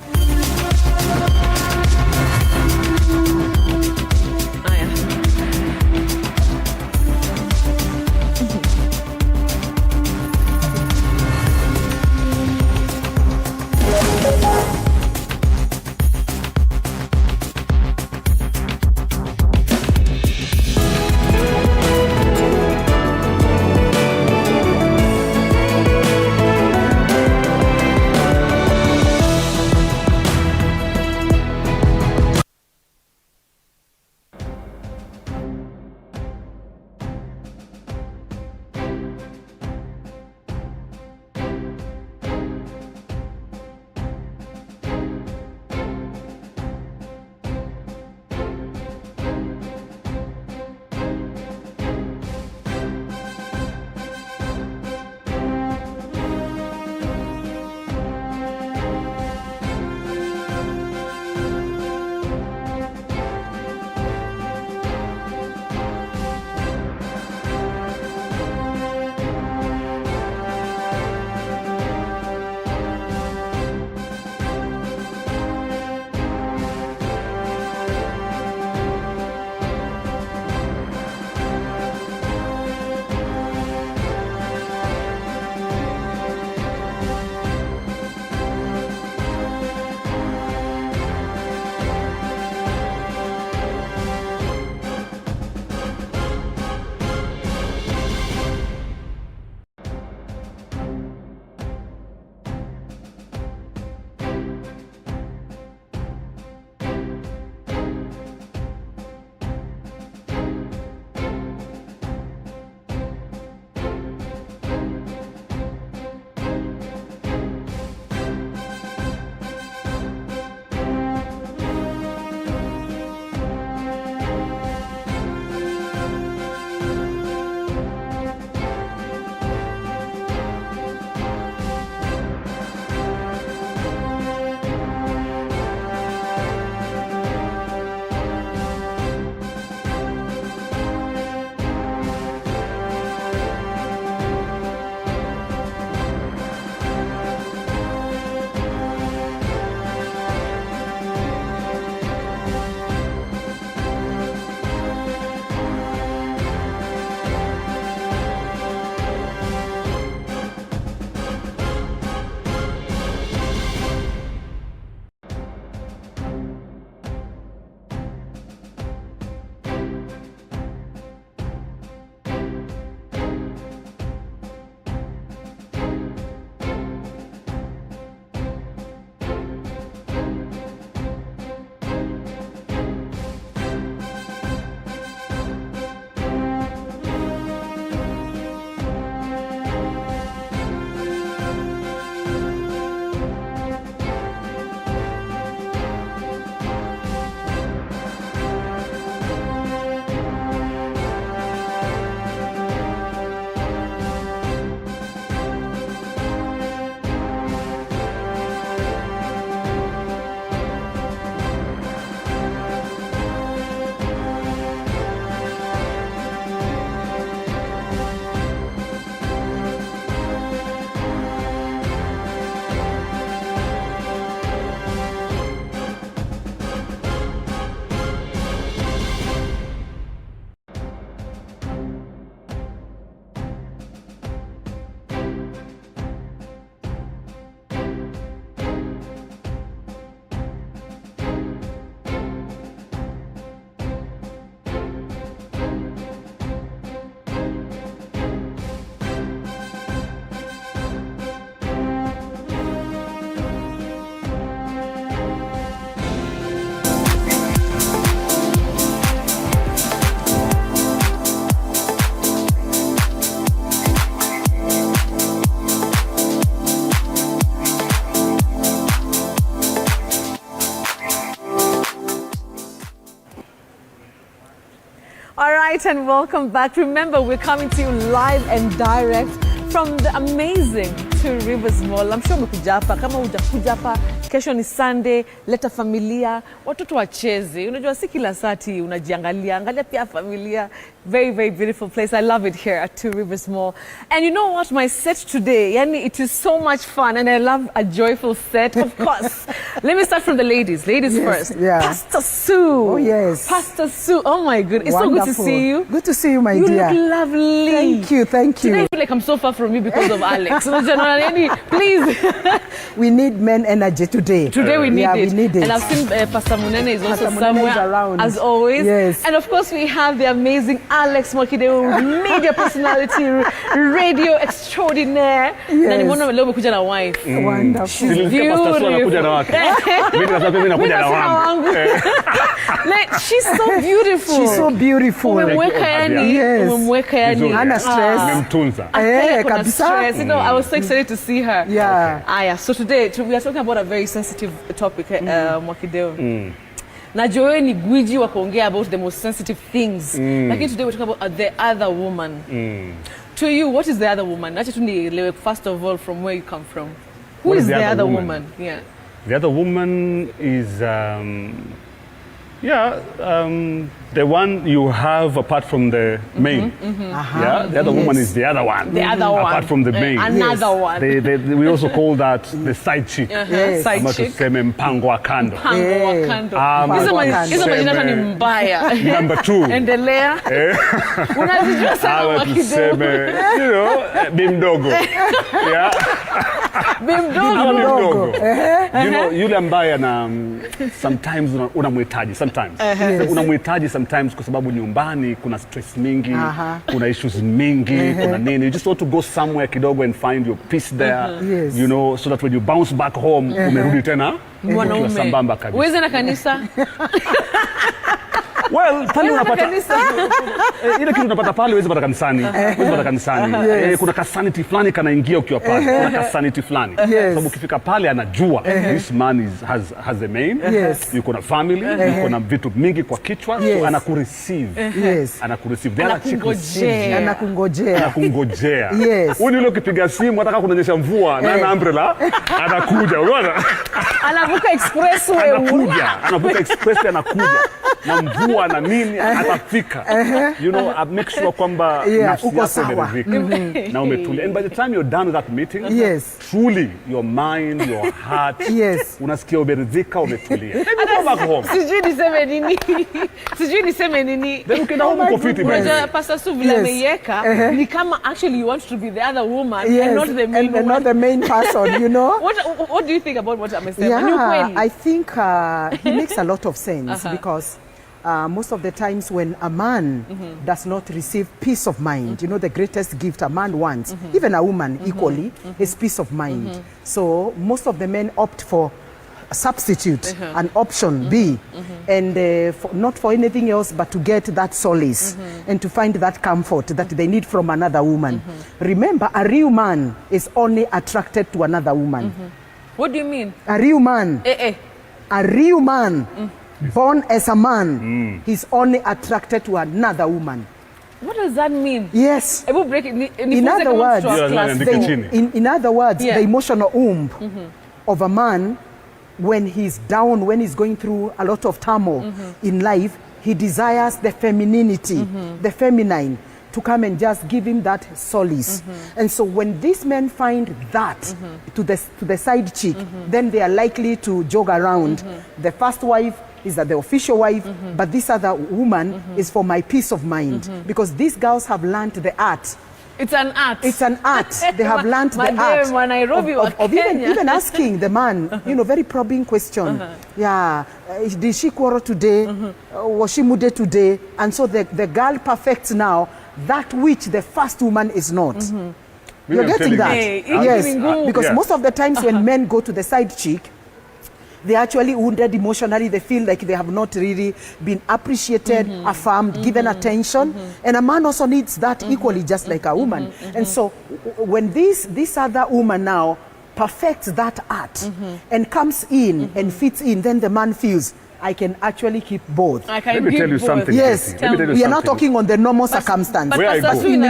right, and welcome back. Remember, we're coming to you live and direct from the amazing Two Rivers Mall. I'm sure umekuja hapa. Kama hujakuja hapa, kesho ni Sunday, leta familia, watoto wacheze. Unajua si kila sati unajiangalia, angalia pia familia. Very, very beautiful place. I love it here at Two Rivers Mall. And you know what? My set today, yani, it is so much fun, and I love a joyful set, of course. Let me start from the ladies. Ladies first. Yeah. Pastor Sue. Oh, yes. Pastor Sue. Oh, my goodness. It's Wonderful. so good to see you. Good to see you, my dear. You look lovely. Thank you, thank you. Today I feel like I'm so far from you because of Alex. Please. We need men energy today. Today we need it. We need it. And I've seen Pastor Munene is also Pastor somewhere, Munene is around. as always. Yes. And of course we have the amazing Alex Mwakideu, media personality, radio extraordinaire. Yes. Na nimeona leo umekuja na wife. Wonderful. She's beautiful. Like, she's so beautiful. She's so beautiful. Umemweka yani. Yes. Umemweka yani. Hana stress. Stress. You know, I was so excited to see her. Yeah. Aya, so today we are talking about a very sensitive topic, Mwakideu. Na Joe ni gwiji wa kuongea about the most sensitive things. Lakini today we're talking about the other woman. To you, what is the other woman? First of all, from where you come from. Who is the other woman? Yeah. The other woman is, the one you have apart from the main. Yeah, the other woman is the other one. The other one. Apart from the main. Another one. We also call that the side chick. Yes. Side chick. Tuseme mpango wa kando. Mpango wa kando. Hizo majina ni mbaya. Number 2. Endelea. Unazijua sana Mwakideu. Tuseme, bimdogo. Yeah. Bimdogo. You know, yule ambaye na sometimes unamhitaji sometimes. Unamhitaji sometimes kwa sababu nyumbani kuna stress mingi, kuna issues mingi, kuna nini. You just want to go somewhere kidogo and find your peace there. Yes. You know, so that when you bounce back home, umerudi tena ukiwa sambamba kabisa. Uweze na kanisa. Well, pale unapata ile kitu unapata pale uweze pata kanisani. Uweze pata kanisani. Kuna kasanity fulani kanaingia ukiwa pale. Kuna kasanity fulani. Sababu ukifika pale anajua this man has a main. Yuko na family, yuko na vitu mingi kwa kichwa, so anakureceive. Anakureceive. Anakungojea. Wewe yule ukipiga simu hata kama kunanyesha mvua na ana umbrella anakuja. Unaona? Anavuka expressway. Anavuka expressway anakuja. Na mvua na nini atafika. You know, I make sure kwamba nafsi yako imeridhika na umetulia. And by the time you're done with that meeting, truly your mind, your heart, unasikia umeridhika, umetulia. Then you go back home. Sijui niseme nini. Then ukienda home uko fiti bwana. Pastor Sue vile ameiweka ni kama actually you want to be the other woman and not the main and not the main person, you know. What do you think about what amesema? Yeah, I think he makes a lot of sense because most of the times when a man does not receive peace of mind, you know, the greatest gift a man wants, even a woman equally, is peace of mind. So most of the men opt for a substitute, an option B, and not for anything else but to get that solace and to find that comfort that they need from another woman. Remember, a real man is only attracted to another woman. What do you mean? A real man. A real man. Born as a man, he's only attracted to another woman. What does that mean? Yes. In other words, the emotional womb of a man, when he's down, when he's going through a lot of turmoil in life, he desires the femininity, the feminine, to come and just give him that solace. And so when these men find that to the side chick, then they are likely to jog around. The first wife is that the official wife, but this other woman is for my peace of mind. Because these girls have learned the art. It's an art. It's an art. They have learned the art Nairobi of even asking the man, you know, very probing question. Yeah, did she quarrel today? Was she moody today? And so the girl perfects now that which the first woman is not. You're getting that? Yes, because most of the times when men go to the side chick, they're actually wounded emotionally. They feel like they have not really been appreciated, affirmed, given attention. And a man also needs that equally, just like a woman. And so when this other woman now perfects that art and comes in and fits in, then the man feels, I can actually keep both. I can Let me tell you something. Yes, we are not talking on the normal circumstance. But in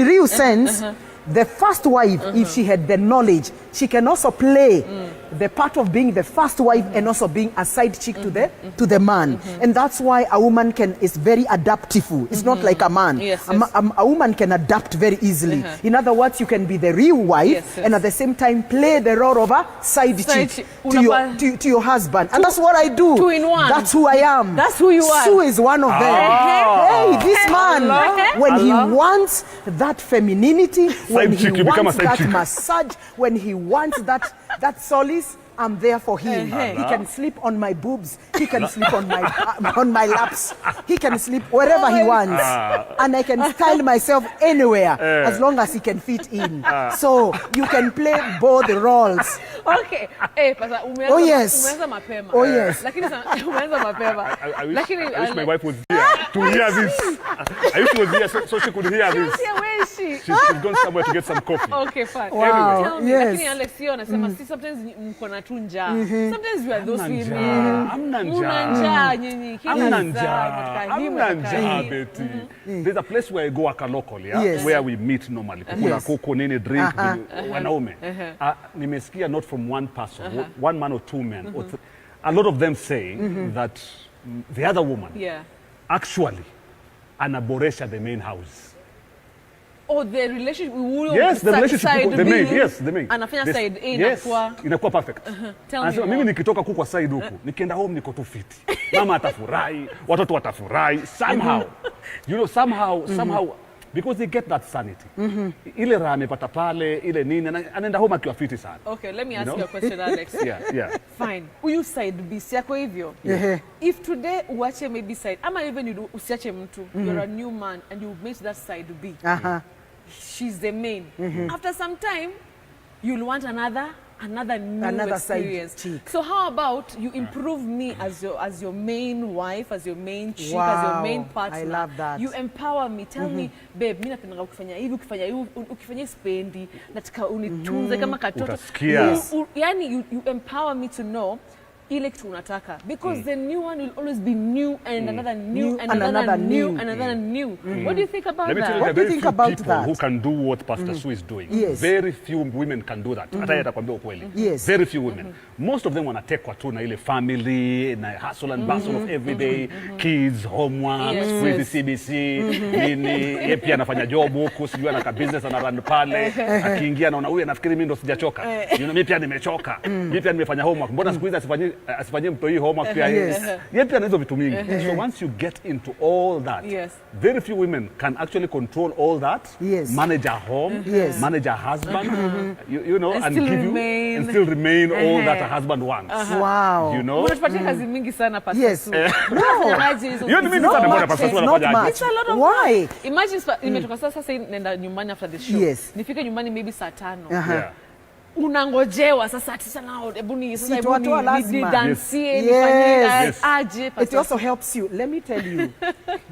real sense, the first wife, if she had the knowledge, she can also play the part of being the first wife and also being a side chick to the man. And that's why a woman is very adaptable. It's not like a man. A woman can adapt very easily. In other words, you can be the real wife and at the same time play the role of a side chick to your husband. And that's what I do. 2 in 1. That's who I am. That's who you are. Sue is one of them. Hey, this man, when he wants that femininity, when he wants that massage, when he wants that solace, I'm there for him. He can sleep on my boobs. He can sleep on my laps. He can sleep wherever he wants. And I can style myself anywhere as long as he can fit in. So you can play both roles. Okay. Pastor, Oh yes. Oh yes. Lakini umeanza mapema. I wish my wife was here to hear this. I wish she was here so she could hear this. Where is she? She's gone somewhere to get some coffee. Okay, fine. Wow. Tell me, Yes. lakini Alex hiyo anasema sometimes mko na tu njaa. Sometimes we are those women. Hamna Una njaa nyinyi. Hamna njaa, Betty. There's a place where I go aka local, where we meet normally. Kukula kuku, nini, drink, wanaume. Nimesikia not from one person, one man or two men. Or a lot of them say that the other woman actually anaboresha the main house. Oh, the relationship. Yes, the relationship. The main. Yes, the main. Anafanya side A inakuwa perfect. Anasema mimi nikitoka kuku kwa side huku, nikienda home niko tu fiti. Mama atafurahi, watoto watafurahi. Somehow, you know, somehow, because they get that sanity. Ile raha amepata pale, ile nini, anaenda home akiwa fiti sana. Okay, let me ask you a question, Alex. Yeah. Fine. Huyu side B si yako hivyo. If today uache maybe side, ama even you usiache mtu, you're a new man and you meet that side B. She's the main. After some time, you'll want another new experience. So how about you improve me as your main wife, as your main chick, as your main partner? I love that. You empower me. Tell me, babe, mimi napenda ukifanya hivi, ukifanya spendi, nataka unitunze kama katoto. Yani you empower me to know ile kitu unataka, because the new one will always be new and another new and another new and another new. What do you think about that? What do you think about that? Who can do what Pastor Sue is doing? Very few women can do that. Hata yeye atakwambia ukweli. Very few women. Most of them wanatekwa tu na ile family na hustle and bustle of everyday, kids, homework, with CBC, nini, yeye pia anafanya job huko, sijui ana business ana run pale, akiingia naona huyu anafikiri mimi ndo sijachoka. You know, mimi pia nimechoka. Mimi pia nimefanya homework. Mbona siku hizi asifanyie mtu hii homework pia yeye pia anazo vitu mingi. So once you get into all that, very few women can actually control all that, manage a home, manage a husband, you know, and give you and still remain all that a husband wants. Wow. You know? Unapatia kazi mingi sana Pastor Sue. Hiyo ni mingi sana mbona Pastor Sue anafanya. It's a lot of Why? Imagine nimetoka sasa nenda nyumbani after the show. Nifike nyumbani maybe saa 5. Unangojewa sasa nao hebu ni dansie nifanye aje. It also helps you. Let me tell you,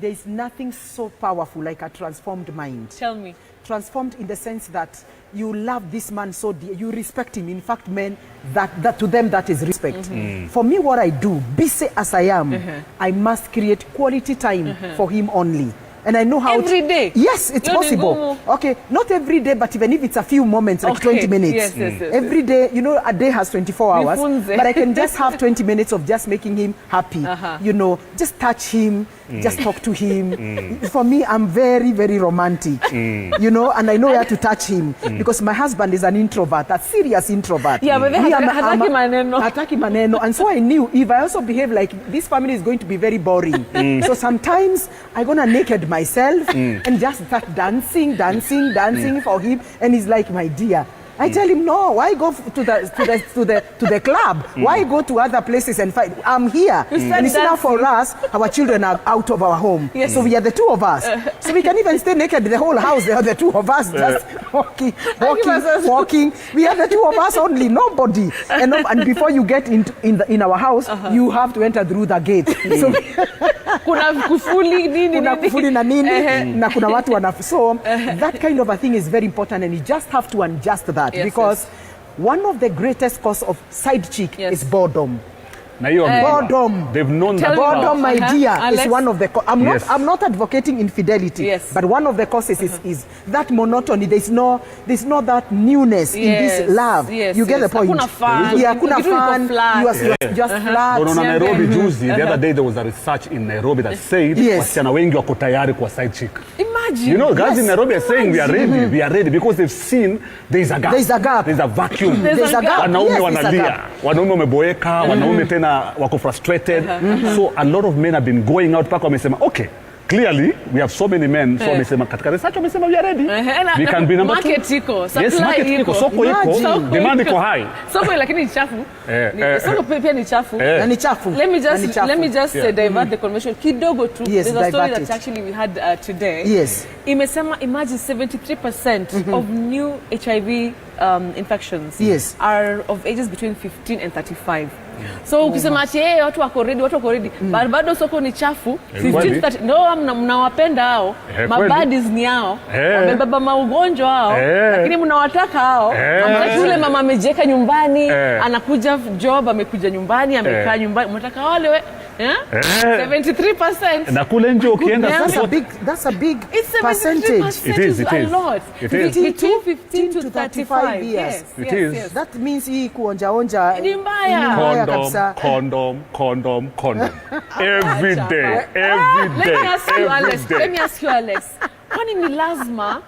there is nothing so powerful like a transformed mind. Tell me. Transformed in the sense that you love this man so dear, you respect him. In fact, men, that to them that is respect. For me, what I do, busy as I am, I must create quality time for him only. And I know how every day. Yes, it's possible. Okay, not every day, but even if it's a few moments, like 20 minutes. Every day, you know, a day has 24 hours, but I can just have 20 minutes of just making him happy. You know, just touch him, just talk to him. For me, I'm very, very romantic. You know, and I know where to touch him because my husband is an introvert, a serious introvert. Yeah, but hataki maneno. And so I knew if I also behave like this family is going to be very boring. So sometimes I'm gonna naked myself and just start dancing for him, and he's like, my dear, I tell him, no, why go to the club? Why go to other places and fight? I'm here. And it's now for us, our children are out of our home. So we are the two of us. So we can even stay naked, the whole house, there are the two of us just walking. We are the two of us only, nobody. And before you get in our house, you have to enter through the gate. So kuna kufuli nini na nini na kuna watu so that kind of a thing is very important, and you just have to adjust that because one of the greatest cause of side chick is boredom. Boredom. They've known that. Boredom, my dear, is one of the. I'm not advocating infidelity. Yes. But one of the causes is that monotony. There's no that newness in this love. Yes, you get the point. Hakuna fun. Yeah, hakuna fun. You are just flat. No, Nairobi juzi, the other day there was a research in Nairobi that said wasichana wengi wako tayari kwa side chick. Imagine. You know, guys in Nairobi are saying we are ready because they've seen there's a gap. There's a vacuum. There's a gap. Wanaume wanalia. Wanaume wameboeka, wanaume tena wako frustrated. So a lot of men have been going out paka wamesema okay. Clearly, we have so many men, so wamesema katika research wamesema we are ready. We can be number 2. Market iko, supply yes, market iko, soko iko, demand iko high. Soko lakini ni chafu. Soko pia ni chafu. Na ni chafu. Let me just divert the conversation kidogo tu. Yes, there's a story that actually we had today. Yes. Imesema imagine 73% of new HIV infections are of ages between 15 and 35. So ukisema ati watu wako ready, bado soko ni chafu. 15 30 no mnawapenda hao. Mabadis ni hao. Wamebeba maugonjwa hao. Lakini mnawataka hao. Yule mama amejeka nyumbani, anakuja job, amekuja nyumbani, amekaa nyumbani. Mnataka wale 73%. Na kule nje ukienda that's a big percentage. It is. A lot. It is. Between 15 to 35 years. Yes. It is. Yes. That means hii kuonja ni mbaya. Condom. Every day. Let me ask you, Alex. Kwani ni lazima?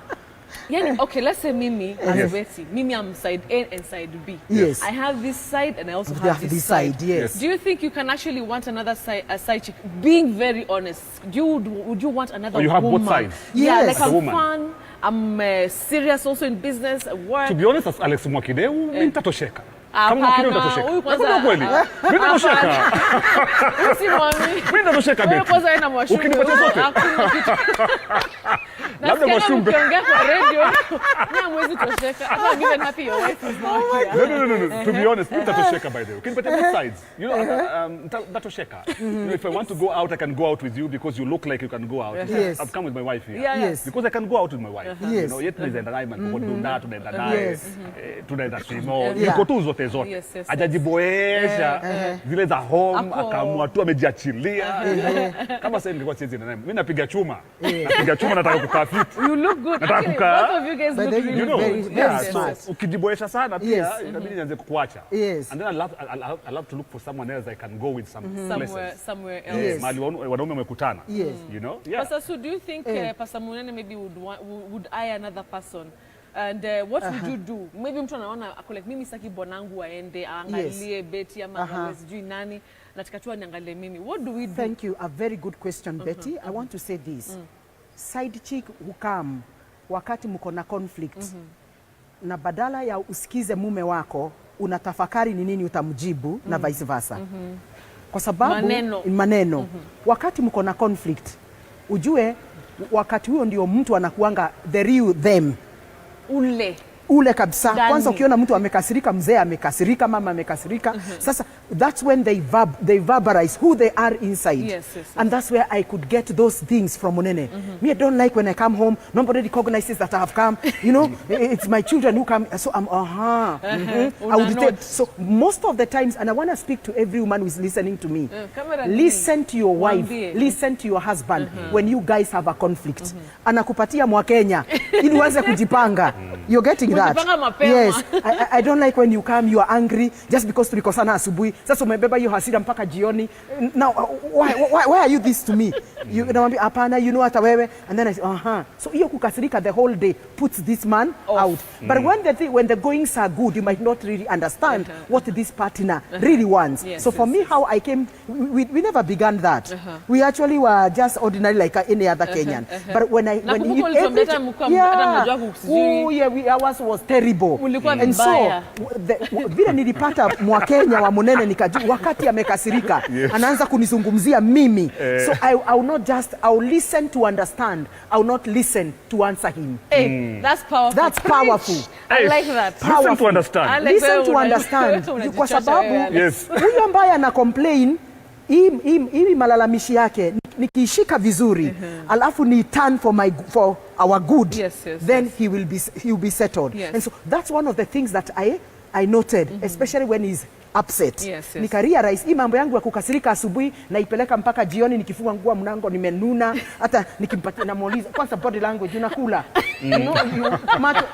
Yani, okay, let's say Mimi as Betty. Mimi, I'm side A and side B. Yes. I have this side and I also have this side. Yes. Do you think you can actually want another side chick? Being very honest, would you want another woman? You have both sides. Yeah, Yes. like I'm fun, I'm serious also in business, work. To be honest, as Alex Mwakideu, mimi nitatosheka. Kama Mwakideu nitatosheka. Huyu kwanza. Kwa kweli. Mimi nitatosheka. Si mami. Mimi nitatosheka Betty. Kwanza yeye na mwashumbe. Ukinipatia zote. Labda mwashumbe. Ukiongea kwa radio, na mwezi tosheka. I'm even happy your wife is not here. No. To be honest, mimi nitatosheka by the way. Ukinipatia both sides. You know, nitatosheka. You know, if I want to go out, I can go out with you because you look like you can go out. Yes. I've come with my wife here. Yes. Because I can go out with my wife. Yes. You know, yet tunaenda naye mandunda, tunaenda naye, tunaenda simo. Yeah. Niko tu zote zote. Yes. Hajajiboesha zile za home, akaamua tu amejiachilia. Kama sasa ningekuwa siwezi na naye. Mimi napiga chuma. Nataka kukaa fit. You look good. Nataka Actually, kukaa. both of you guys But look then really you good. very smart. So ukijiboesha sana pia inabidi nianze kukuacha. Yes. And then I love to look for someone else I can go with some places. Somewhere else. Mahali wanaume wamekutana. Yes. You know? Yeah. Pastor, so do you think Pastor Munene maybe would eye another person? And what would you do? Maybe mtu anaona ako like mimi saki bwanangu aende aangalie Betty ama angalie sijui nani nataka tu aniangalie mimi. What do we do? Thank you. A very good question, Betty. I want to say this. Side chick hukam wakati mko na conflict. Na badala ya usikize mume wako, unatafakari ni nini utamjibu na vice versa. Kwa sababu maneno. Wakati mko na conflict, ujue wakati huo ndio mtu anakuanga the real them. Ule kabisa. Kwanza ukiona mtu amekasirika, mzee amekasirika, mama amekasirika. Sasa that's when they verbalize who they are inside. Yes. And that's where I could get those things from Munene. Me, I don't like when I come home, nobody recognizes that I have come. You know, it's my children who come. So I'm, I would say, so most of the times, and I want to speak to every woman who is listening to me. Listen to your wife, listen to your husband when you guys have a conflict. Anakupatia Mwakenya, ili uanze kujipanga. You're getting that? Yes. I don't like when you come, you are angry just because tulikosana asubuhi. Sasa umebeba hiyo hasira mpaka jioni. Now, why are you this to me? You know, hapana, you know hata wewe. And then I say, So hiyo kukasirika the whole day puts this man out. But when the goings are good, you might not really understand what this partner really wants. So for me, how I came, we never began that. We actually were just ordinary like any other Kenyan. But when ours was terrible. And so vile nilipata Mwakenya wa Munene nikajua wakati amekasirika anaanza kunizungumzia mimi. So I will not just listen to understand. I will not listen to answer him. That's powerful. That's powerful. I like that. Listen to understand. Listen to understand. Kwa sababu huyo ambaye ana complain hii malalamishi yake nikiishika vizuri alafu ni turn for our good, then he will be settled. And so that's one of the things that I noted, especially when he's upset. Yes. Nikarealize hii mambo yangu ya kukasirika asubuhi na ipeleka mpaka jioni, nikifunga nguo mlango nimenuna, hata nikimpatia na muuliza kwanza body language unakula.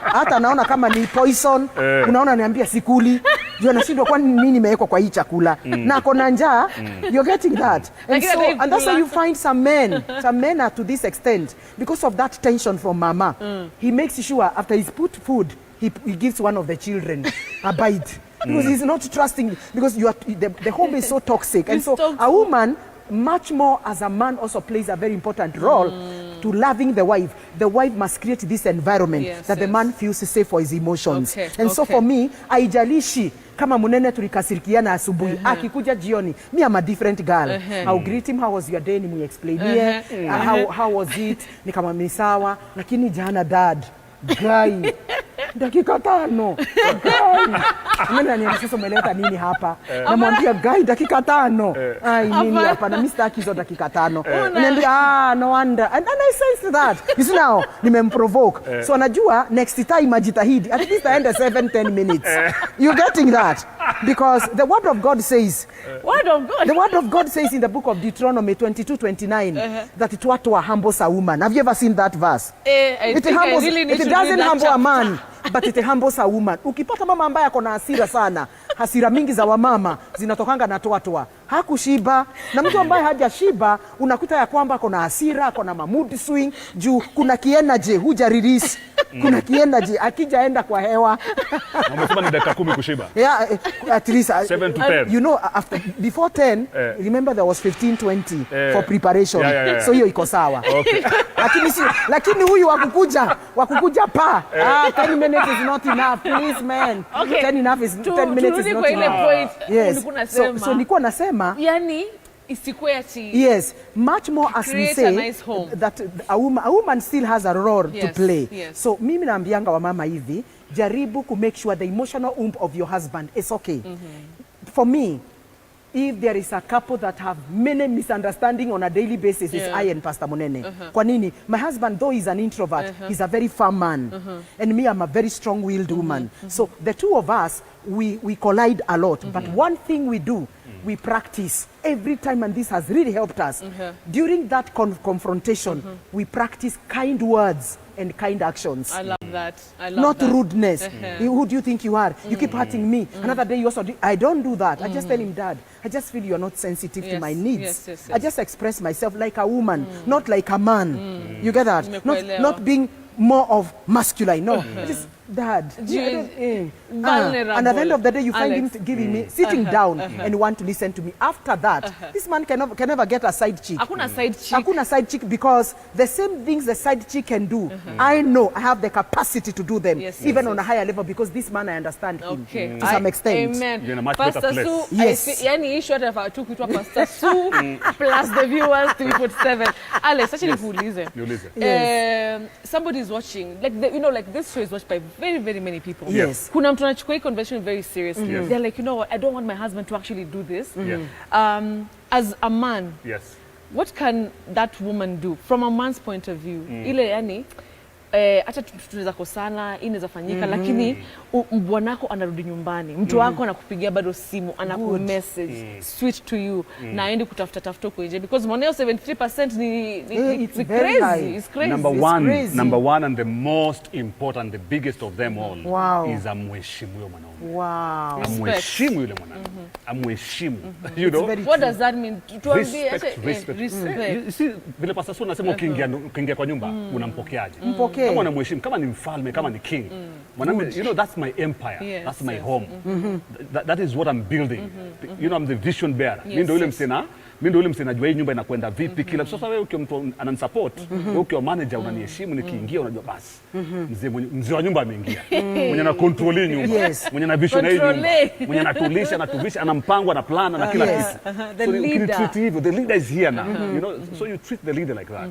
Hata naona kama ni poison, unaona niambia sikuli. Jua nashindwa kwa nini nimewekwa kwa hii chakula. Na kona njaa, you're getting that. And that's why you find some men are to this extent because of that tension from mama. He makes sure after he's put food, he gives one of the children a bite. Because he's not trusting, because the home is so toxic. And so a woman, much more as a man, also plays a very important role to loving the wife. The wife must create this environment that the man feels safe for his emotions. So for me, haijalishi kama Munene tulikasirikiana asubuhi, akikuja jioni, me I'm a different girl. I'll greet him, how was your day, nimu explain how was it, nikamwambia sawa, lakini jana dad, guy, dakika 5. Mimi nani sasa umeleta nini hapa? Namwambia guy dakika 5. Ai nini hapa na Mr. Akizo dakika 5. Ananiambia no wonder. And I sense that. You see now nimemprovoke. So anajua next time ajitahidi at least aende 7-10 minutes. You getting that? Because the word of God says the word of God says in the book of Deuteronomy 22:29 that it watu wa humble a woman. Have you ever seen that verse? It doesn't humble a man, but it humbles a woman. Ukipata mama ambaye ako na hasira sana, hasira mingi za wamama zinatokanga na toa. Hakushiba. Na mtu ambaye hajashiba unakuta ya kwamba ako na hasira, ako na mood swing, juu kuna kienergy huja release. Kuna kienergy akijaenda kwa hewa. Umesema ni dakika 10 kushiba. Yeah, at least 7 to 10. You know, before 10, remember there was 15-20 for preparation. So hiyo iko sawa. Okay. Lakini huyu wakukuja pa. 10 minutes is not enough, please man. 10 minutes is not enough. Yes. So nilikuwa nasema yani isikue ati yes, much more as we say that a woman still has a role to play. So mimi naambianga wa mama hivi, jaribu to make sure the emotional womb of your husband is okay. For me, if there is a couple that have many misunderstandings on a daily basis, is I and Pastor Munene. Kwa nini? My husband, though he's an introvert, he's a very firm man. And me, I'm a very strong-willed woman. So the two of us, we collide a lot. But one thing we do, we practice every time, and this has really helped us. During that confrontation, we practice kind words and kind actions. I love that. Not rudeness. Who do you think you are? You keep hurting me. Another day you also do. I don't do that. I just tell him, Dad, I just feel you're not sensitive to my needs. I just express myself like a woman, not like a man. You get that? Not being more of masculine. No, just Dad. And at the end of the day, you find him giving me, sitting down and want to listen to me. After that, this man can never get a side chick. Hakuna side chick because the same things the side chick can do, I know I have the capacity to do them, even on a higher level, because this man, I understand him to some extent. Amen. You're in a much better place. Yes. Yani hii short of tu kuitwa Pastor Sue plus the viewers TV47. Alex, actually niulize. Somebody is watching, like this show is watched by very, very many people. Yes. Kuna mtu anachukua hii conversation very seriously. They're like, you know what, I don't want my husband to actually do this. As a man, what can that woman do from a man's point of view? Ile yani, acha tunaweza kosana, inaweza fanyika, lakini bwanako anarudi nyumbani. Mtu wako anakupigia bado simu, anaku-message, sweet to you, na aende kutafuta huko nje. Because mwaneo 73% it's crazy. It's crazy. Number one and the most important, the biggest of them all, is amheshimu yule mwanaume. Amheshimu yule mwanaume. Amheshimu. You know? What does that mean? Respect. You see, vile Pastor Sue anasema ukiingia kwa nyumba, unampokeaje? Kama unamheshimu, kama ni mfalme, kama ni king. Mwanaume, you know, that's my empire. That's my home. That is what I'm building. You know, I'm the vision bearer. Mimi ndio yule msena najua hii nyumba inakwenda vipi kila. Sasa wewe ukiwa mtu ananisupport, wewe ukiwa manager unaniheshimu, nikiingia unajua basi. Mzee wa nyumba ameingia. Mwenye na control nyumba. Mwenye na vision hii nyumba. Mwenye anatulisha, anatuvisha, ana mpango, ana plan na kila kitu. The leader. The leader is here now. You know, so you treat the leader like that.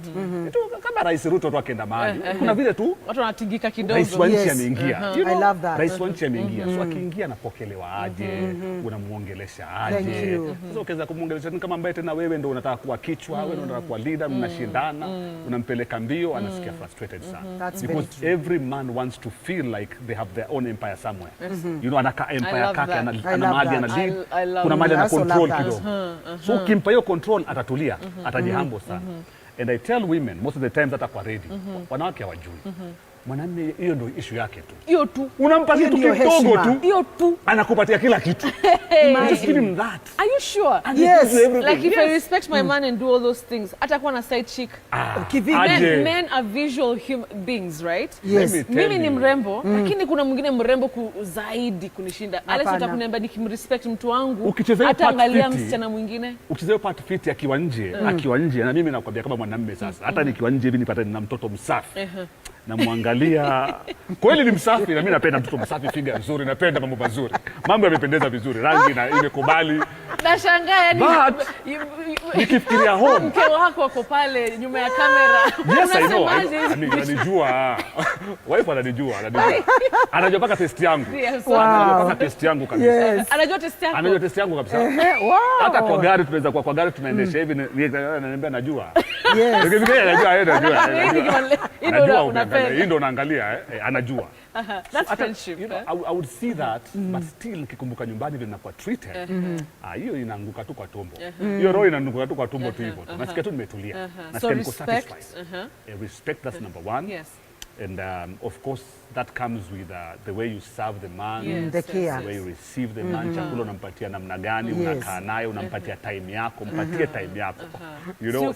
Kama Rais Ruto tu akaenda mahali. Kuna vile tu watu wanatingika kidogo. Rais wa nchi ameingia. I love that. Rais wa nchi ameingia. So akiingia anapokelewa aje, unamuongelesha aje. Thank you. Sasa ukiweza kumuongelesha kama ambaye tena wewe ndo unataka kuwa kichwa, wewe ndo unataka kuwa leader, mnashindana, unampeleka mbio, anasikia frustrated sana. Because every man wants to feel like they have their own empire somewhere. You know, anaka empire kake, ana mali, ana lead, kuna mali ana control kidogo. So ukimpa hiyo control atatulia, atajihumble sana. And I tell women most of the times hata kwa ready, wanawake hawajui. Mwanamume hiyo ndio issue yake tu. Hiyo tu. Unampa kitu kidogo tu. Hiyo tu. Anakupatia kila kitu. Just give him that. Are you sure? Yes. Like if I respect my man and do all those things, atakuwa na side chick. Men are visual beings, right? Yes. Mimi ni mrembo, lakini kuna mwingine mrembo zaidi kunishinda. Alex atakuniambia nikimrespect mtu wangu, ataangalia msichana mwingine. Ukichezea part fit akiwa nje, na mimi nakwambia kama mwanamume sasa, hata nikiwa nje hivi nipate na mtoto msafi. Namwangalia kweli ni msafi, na mimi napenda mtoto msafi, figa nzuri, napenda mambo mazuri, mambo yamependeza vizuri, rangi na imekubali. Nashangaa yani nikifikiria home mke wako wako pale nyuma ya kamera. Yes, I know. Ananijua. Wife anajua paka test yangu. Anajua paka test yangu kabisa. Yes. Anajua test yako. Anajua test yangu kabisa. Hata kwa gari tunaweza kwa gari tunaendesha hivi, ananiambia najua. Yes. Hii ndo unaangalia, anajua. That's friendship. I would see that, but still nikikumbuka nyumbani vile nakuwa treated. Hiyo inaanguka tu kwa tumbo. Hiyo roho inaanguka tu kwa tumbo tu hivyo. Nasikia tu nimetulia. Nasikia niko satisfied. Respect, that's number one. Yes. And of course that comes with the way you serve the man, the care, the way you receive the man. Chakula unampatia namna gani, unakaa naye, unampatia time yako, mpatie time yako. You know,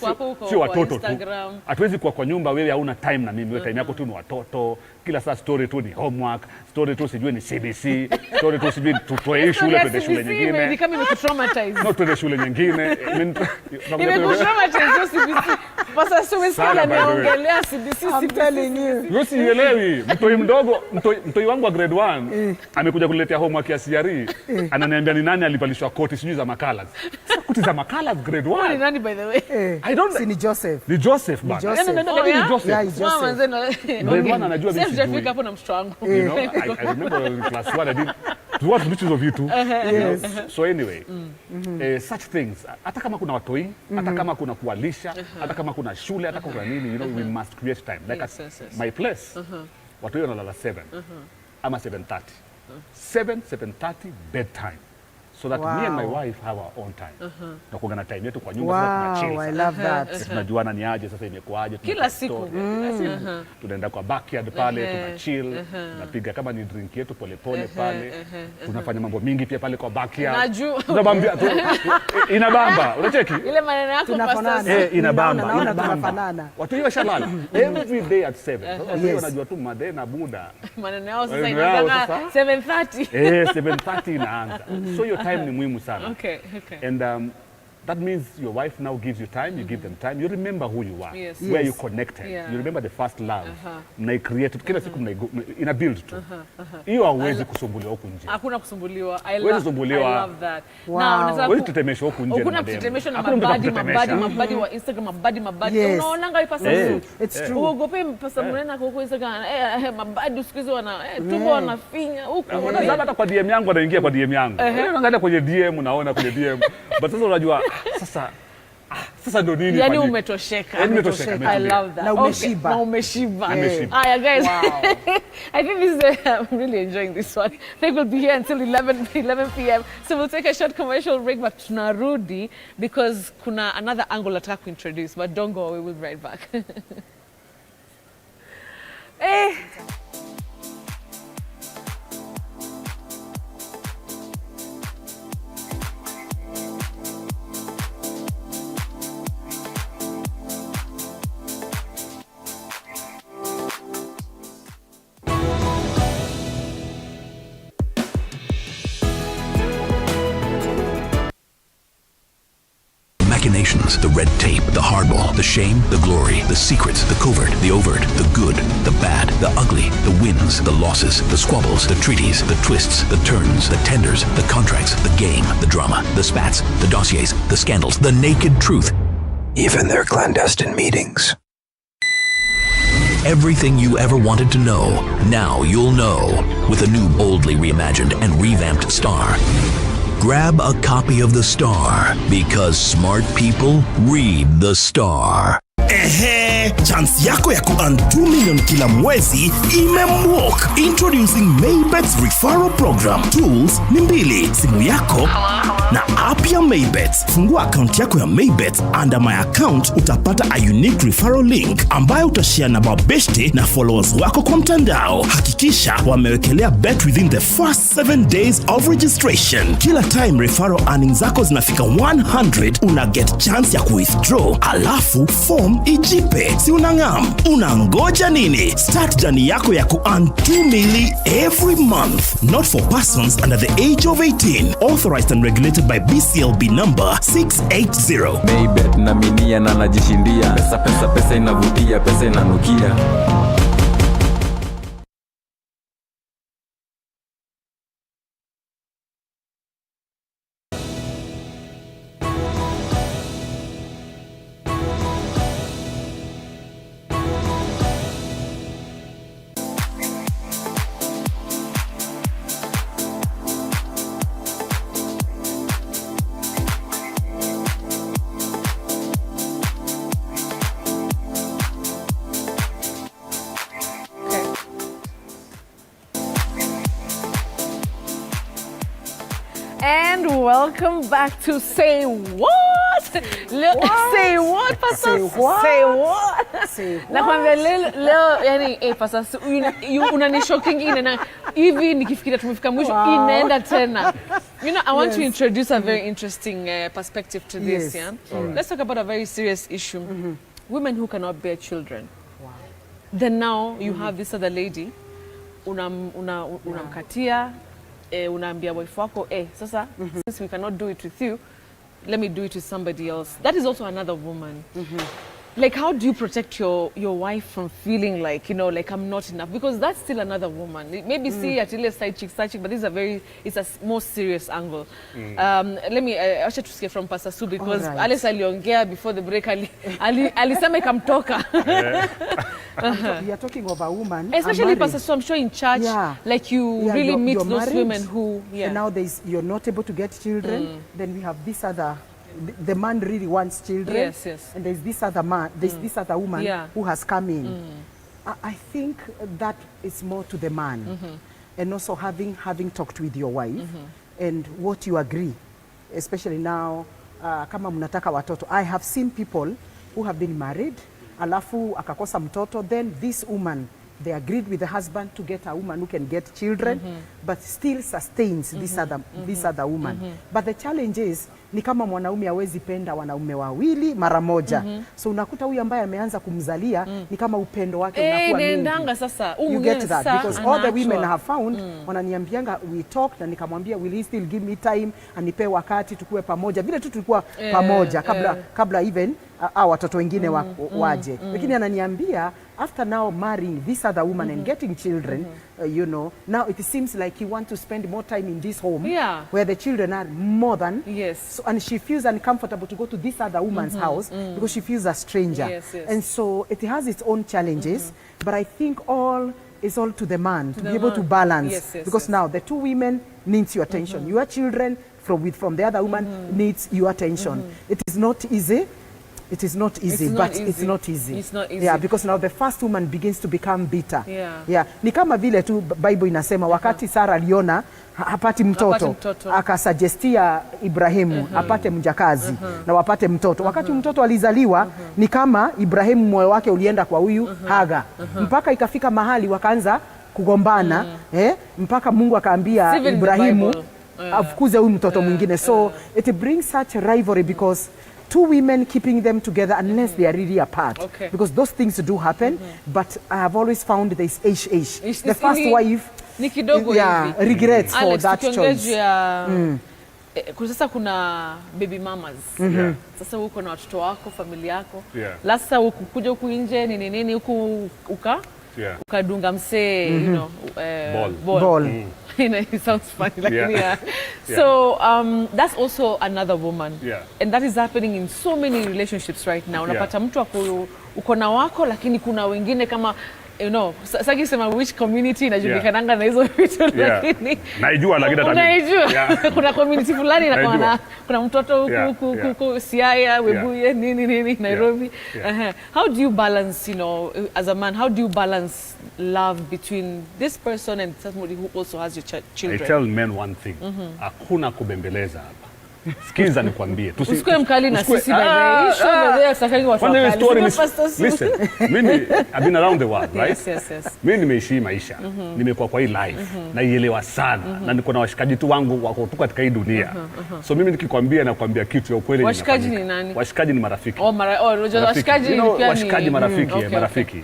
sio watoto tu. Hatuwezi kuwa kwa nyumba wewe hauna time na mimi, wewe time yako tu ni watoto. Kila saa story tu ni homework, story tu sijui ni CBC, story tu sijui tutoe shule twende shule nyingine. Ni kama imekutraumatize. No, twende shule nyingine. Imekutraumatize CBC. Basa sumesikia naongelea CBC. I'm telling you. Wewe sielewi, mtoi wangu wa grade 1 amekuja kuletea homework ya CRE, ananiambia ni nani alipalishwa koti sijui za makalas. Koti za makalas grade 1. Ni nani by the way? I don't see. Ni Joseph. Ni Joseph bana. Yeah, Joseph. Mama zena. Grade 1 anajua mimi. Sijafika hapo na mtoto wangu. You know, I remember in class 1 I did what which of you two. Yes. So anyway, such things, hata kama kuna watoi, hata kama kuna kuwalisha, hata kama kuna shule, hata kuna nini, you know, we must create time. Like my place, watoi wanalala 7 ama 7:30. 7:30 bedtime. So that me and my wife have our own time. Na kuongana time yetu kwa nyumba sasa tunacheza. I love that. Tunajuana ni aje sasa imekuaje. Kila siku. Tunaenda kwa backyard pale, tunachill, tunapiga kama ni drink yetu polepole pale. Tunafanya mambo mingi pia pale kwa backyard. Tunabambia inabamba. Unacheki? Ile maneno yako pasta. Inabamba. Watu hiyo shalala every day at 7. Sasa wanajua tu made na buda. Maneno yao sasa inaanza 7:30. 7:30 inaanza. So your time ni muhimu sana. Okay. And that means your wife now gives you time, you give them time, you remember who you are, where you connected, you remember the first love, mnai-create, kila siku ina build tu. Hiyo hauwezi kusumbuliwa huku nje. Hakuna kusumbuliwa. I love that. Now, wewe tutemesha huku nje. Hakuna tutemesha na mabadi wa Instagram, mabadi. Unaonanga ipasa mzuri. It's true. Uogope pasa mnena kwa Instagram, mabadi usikizi wana tumbo wanafinya huku. Unazama hata kwa DM yangu, anaingia kwa DM yangu. Unaangalia kwenye DM, unaona kwenye DM. But sasa unajua sasa ndo nini? Yani umetosheka. I love that. Na umeshiba. Na umeshiba. Aya guys. I think I'm really enjoying this one. I think we'll be here until 11 p.m. So we'll take a short commercial break, but tunarudi because kuna another angle nataka kuintroduce, but don't go away, we'll be right back. Machinations, the red tape, the hardball, the shame, the glory, the secrets, the covert, the overt, the good, the bad, the ugly, the wins, the losses, the squabbles, the treaties, the twists, the turns, the tenders, the contracts, the game, the drama, the spats, the dossiers, the scandals, the naked truth, even their clandestine meetings. Everything you ever wanted to know, now you'll know with a new boldly reimagined and revamped Star. grab a copy of The Star, because smart people read The Star. Chance yako ya ku-earn 2 million kila mwezi imemwok. Introducing Maybet's referral program. Tools ni mbili, simu yako na app ya Maybet. Fungua account yako ya Maybet, under my account utapata a unique referral link ambayo utashare na mabeshte na followers wako kwa mtandao. Hakikisha wamewekelea bet within the first 7 days of registration. Kila time referral earnings zako zinafika 100, una get chance ya ku-withdraw, alafu form ijipe. Si unangam, unangoja nini? Start journey yako ya ku-earn 2 million every month. Not for persons under the age of 18. Authorized and regulated by BCLB number 680. Maybet na minia na najishindia. Pesa pesa pesa inavutia, pesa inanukia. And welcome back to Say What? Say what, Pastor? Say what? Say what? Say what? Nakwambia leo yani Pastor unanishoking na hivi nikifikiria tumefika mwisho inaenda tena. You know, I want to introduce a very interesting perspective to this, yeah? Let's talk about a very serious issue. Women who cannot bear children. Then now you have this other lady unamkatia unaambia wife wako sasa since we cannot do it with you, let me do it with somebody else. That is also another woman. Like, how do you protect your wife from feeling like, you know, like I'm not enough? Because that's still another woman. Maybe see at least side chick, but this is it's a more serious angle. Let me acha tusikie from Pastor Sue, because Alice aliongea before the break alisema ikamtoka. We are talking of a woman, especially Pastor Sue, I'm sure in church, like you really meet those married, women who and now you're not able to get children. Then we have this other. The man really wants children. Yes. And there's this other man, this other woman who has come in. I think that it's more to the man. And also having talked with your wife and what you agree, especially now, kama mnataka watoto. I have seen people who have been married, alafu akakosa mtoto, then this woman, they agreed with the husband to get a woman who can get children, but still sustains this other woman. But the challenge is, ni kama mwanaume hawezi penda wanaume wawili mara moja. So unakuta huyu ambaye ameanza kumzalia ni kama upendo wake unakuwa mingi. Sasa. You get that? Because all the women I have found, wananiambianga, we talked na nikamwambia, will he still give me time, anipe wakati tukue pamoja. Vile tu tulikuwa pamoja kabla even watoto wengine waje. Lakini ananiambia, after now marrying this other woman and getting children, you know, now it seems like he wants to spend more time in this home where the children are more than. So, and she feels uncomfortable to go to this other woman's house because she feels a stranger. And so it has its own challenges, but I think it's all to the man to be able to balance. Because now the two women needs your attention. Your children from the other woman needs your attention. It is not easy. It is not easy, it's not easy. Yeah, because now the first woman begins to become bitter. Ni kama vile tu Bible inasema wakati Sara aliona hapati mtoto, akasuggestia Ibrahimu apate mjakazi na wapate mtoto. Wakati mtoto alizaliwa, ni kama Ibrahimu moyo wake ulienda kwa huyu Haga. Mpaka ikafika mahali wakaanza kugombana, mpaka Mungu akaambia Ibrahimu afukuze huyu mtoto mwingine. So it brings such a rivalry because two women keeping them together unless they are really apart. Because those things do happen, but I have always found this the first wife regrets for that choice. Sasa kuna baby mamas. Sasa uko na watoto wako, familia yako. Sasa ukuja huku nje nini huku ukadunga msee, you know, ball. It sounds funny, like So that's also another woman, and that is happening in so many relationships right now. Unapata mtu uko na wako, lakini kuna wengine kama you know, sasa sema which community inajulikananga na hizo vitu lakini naijua lakini unaijua kuna community fulani na kuna mtoto huku Siaya, Webuye, nini Nairobi. How do you balance, you know, as a man, how do you balance love between this person and somebody who also has your children? I tell men one thing, hakuna kubembeleza hapa. Sikiza nikwambie. Usikue mkali na sisi bwana. Isho sakali watu wakali. Listen, mimi I've been around the world, right? Yes. Mimi nimeishi maisha. Nimekuwa kwa hii life. Naielewa sana. Na niko na washikaji tu wangu wako tu katika hii dunia. So mimi nikikwambia na kuambia kitu ya ukweli. Washikaji ni nani? Washikaji ni marafiki. Washikaji pia ni washikaji marafiki.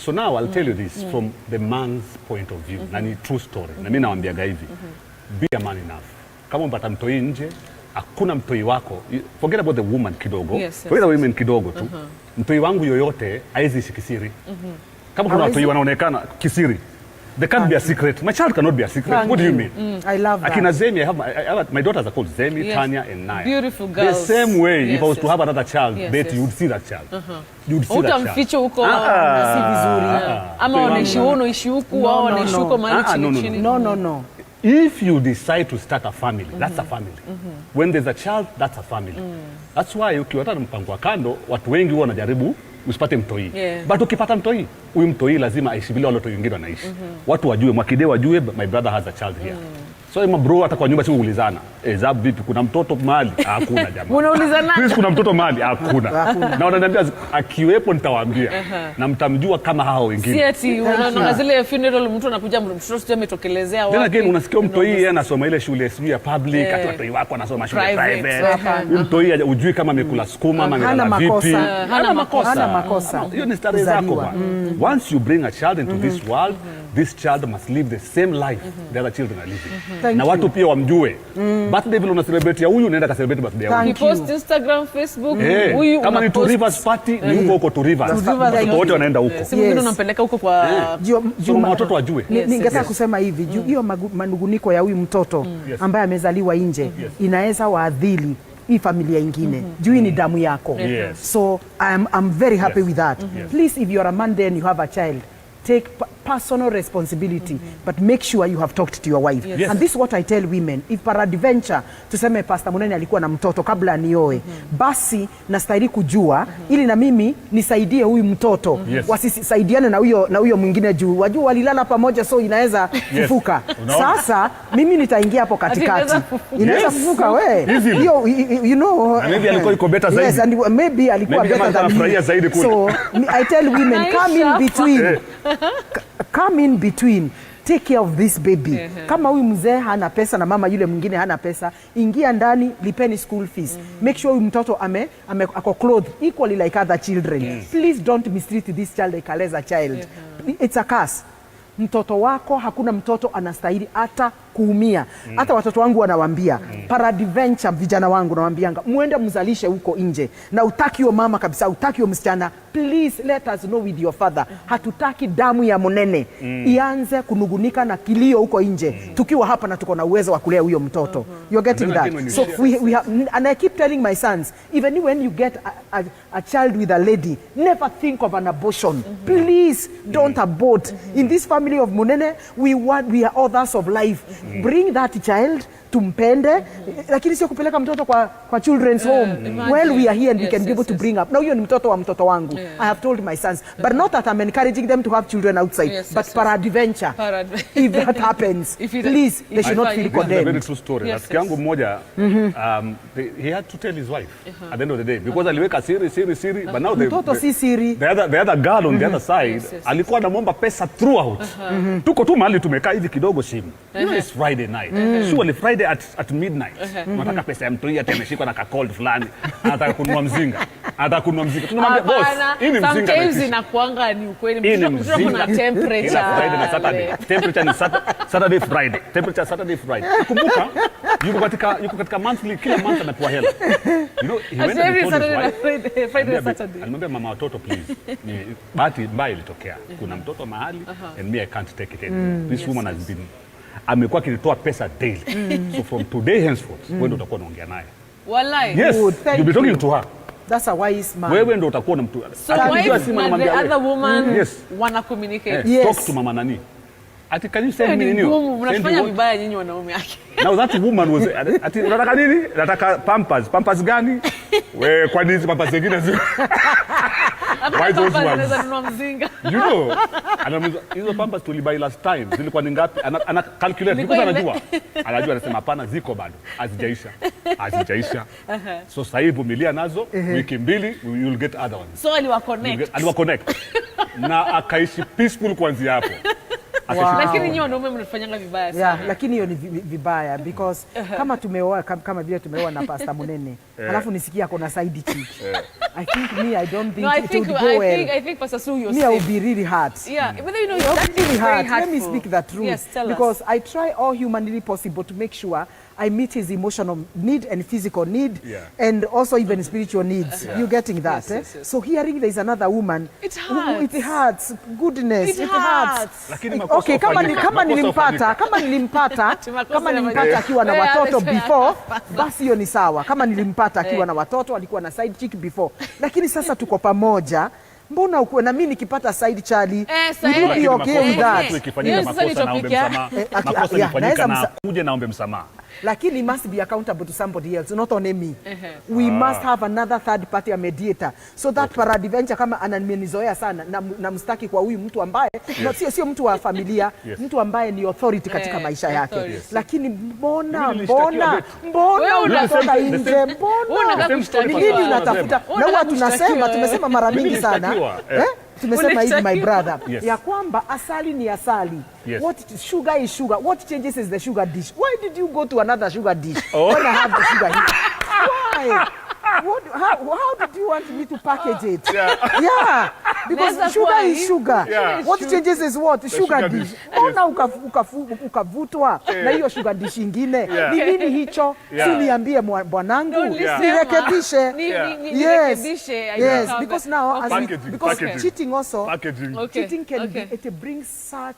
So now I'll tell you this from the man's point of view. Na ni true story. Na mimi nawaambiaga hivi. Be a man enough. Kama umpata mtoi nje, hakuna mtoi wako, forget about the woman kidogo, forget the women kidogo tu, mtoi wangu yoyote haizi ishi kisiri. Kama kuna watoi wanaonekana kisiri, they can't be a secret. My child cannot be a secret. What do you mean? I love that. Akina Zemi, my daughters are called Zemi, Tanya and Naya. Beautiful girls. The same way, if I was to have another child, bet you would see that child. You would see that child. Utamficha huko si vizuri. Ama unaishi huku au unaishi huko mahali chini. No. If you decide to start a family, that's a family. When there's a child, that's a family. That's why ukiwata mpango wa kando, watu wengi huwa wanajaribu usipate mtoi. But ukipata mtoi, huyu mtoi lazima aishi vile wale watu wengine wanaishi. Watu wajue, Mwakide wajue my brother has a child here. So ima bro hata kwa nyumba si uulizana. Zabu vipi kuna mtoto mahali? Hakuna jamaa. Unaulizana? Please kuna mtoto mahali? Hakuna. Na wananiambia akiwepo nitawaambia. Na mtamjua kama hao wengine. Si ati unaona zile funeral mtu anakuja mtoto sio ametokelezea wapi. Then again unasikia mtoi yeye anasoma ile shule ya public, hata watoi wako anasoma shule private. Mtoi hujui kama amekula sukuma ama amelala vipi. Hana makosa. Hiyo ni starehe zako. Once you bring a child into this world, this child must live the same life the other children are living. Na watu pia wamjue. Birthday vile una celebrate ya huyu unaenda ka celebrate birthday ya huyu. Post Instagram, Facebook, huyu kama ni to Rivers party ni huko to Rivers. Wote wanaenda huko. Si mwingine unampeleka huko kwa watoto wajue. Ningetaka kusema hivi, hiyo manuguniko ya huyu mtoto ambaye amezaliwa nje inaweza waadhili hii familia ingine. Juu ni damu yako. So I'm very happy with that. Please, if you are a man there and you have a child, take personal responsibility, but make sure you have talked to your wife. And this is what I tell women. If peradventure tuseme Pastor Munene alikuwa na mtoto kabla nioe, basi nastahili kujua ili na mimi nisaidie huyu mtoto. Wasisaidiane na huyo mwingine juu. Wajua walilala pamoja so inaweza kufuka. Sasa mimi nitaingia hapo katikati. Inaweza kufuka we. Hiyo you know. Maybe alikuwa iko better zaidi. Yes, and maybe alikuwa better than me. So I tell women come in between. Come in between. Take care of this baby. Kama huyu mzee hana pesa na mama yule mwingine hana pesa, ingia ndani, lipeni school fees. Make sure huyu mtoto ako clothed equally like other children. Please don't mistreat this child like a lesser child. It's a curse. Mtoto wako, hakuna mtoto anastahili hata kuumia. Hata watoto wangu wanawaambia, peradventure vijana wangu nawaambianga, muende mzalishe huko nje. Na utaki yo mama kabisa, utaki yo msichana, please let us know with your father. Hatutaki damu ya Munene ianze kunugunika na kilio huko nje. Tukiwa hapa na tuko na uwezo wa kulea huyo mtoto. You're getting that? So we have, and I keep telling my sons, even when you get a child with a lady, never think of an abortion. Please don't abort. In this family of Munene, we are authors of life. Bring that child, tumpende, lakini sio kupeleka mtoto kwa children's home. Well, we are here and we can be able to bring up. Now huyo ni mtoto wa mtoto wangu. I have told my sons, but not that I'm encouraging them to have children outside, but peradventure. If that happens, please, they should not feel condemned. That's a very true story. Rafiki yangu mmoja, he had to tell his wife at the end of the day, because aliweka siri, but now mtoto si siri. The other girl on the other side, alikuwa anamwomba pesa throughout. Tuko tu mahali tumekaa hivi kidogo simu. It's Friday night. Surely Friday at midnight. Nataka pesa ya mtu yeye ameshikwa na cold fulani. Anataka kununua mzinga. Tunamwambia boss, hii ni mzinga. Sometimes inakuanga ni ukweli. Mtoto kuna temperature. Friday na Saturday. Temperature ni Saturday Friday. Temperature Saturday Friday. Kumbuka yuko katika monthly, kila month anapewa hela. You know, he went every Saturday Friday Saturday. Alimwambia mama watoto please. Ni bahati mbaya ilitokea. Kuna mtoto mahali and me I can't take it anymore. This woman has been amekuwa kinitoa pesa daily. So from today henceforth, wewe utakuwa unaongea naye. Wallahi. Yes, you'll be talking to her. That's a wise man. Wewe ndo utakuwa na mtu. So wife na the other woman wana communicate. Yes. Talk to mama nani. Ati can you send me nini? Mnafanya vibaya nyinyi wanaume yake. Now that woman was ati unataka nini? Nataka pampers. Pampers gani? Wewe kwa nini pampers zingine zio? Why those ones? You know, hizo pampers tulibai last time. Zilikuwa ni ngapi? Ana calculate because anajua. Anajua anasema hapana ziko bado. Hazijaisha. So sasa hivi vumilia nazo wiki mbili you will get other ones. So aliwa connect. Na akaishi peaceful kuanzia hapo. Lakini nyinyi wanaume mnafanyanga vibaya sana. Yeah, lakini hiyo ni vibaya because kama tumeoa kama vile tumeoa na Pastor Munene. Alafu nisikia kuna side chick. I think I don't think it would go well. I think Pastor Sue you're me, I will be really hurt. Yeah, but you know it's really hard. Let me speak the truth. Yes, tell because us. I try all humanly possible to make sure I meet his emotional need and physical need and also even spiritual needs. You getting that? Yes. So hearing there is another woman, it hurts. It hurts. Goodness, it hurts. Okay, kama nilimpata akiwa na watoto before, basi hiyo ni sawa. Kama nilimpata akiwa na watoto, alikuwa na side chick before. Lakini sasa tuko pamoja. Mbona uko na mimi nikipata side Charlie? You be okay with that? Ikifanyika makosa naombe msamaha. Makosa ifanyika na kuja naombe msamaha. Lakini must be accountable to somebody else, not only me. We must have another third party, a mediator. So that peradventure kama ananizoea sana na mstaki kwa huyu mtu ambaye sio mtu wa familia, mtu ambaye ni authority katika maisha yake. Lakini mbona unatoka nje? Mbona nini unatafuta? Na huwa tumesema mara mingi sana. Tumesema hivi my brother ya kwamba asali ni asali. What sugar is sugar. What changes is the sugar dish. Why did you go to another sugar dish when I have the sugar here? Why? How did you want me to package it? Because sugar is sugar. What changes is what? Sugar dish. Mbona ukavutwa na hiyo sugar dish ingine? Ni nini hicho? Si niambie bwanangu. Nirekebishe. Yes, because now because cheating also. Cheating can be, it brings such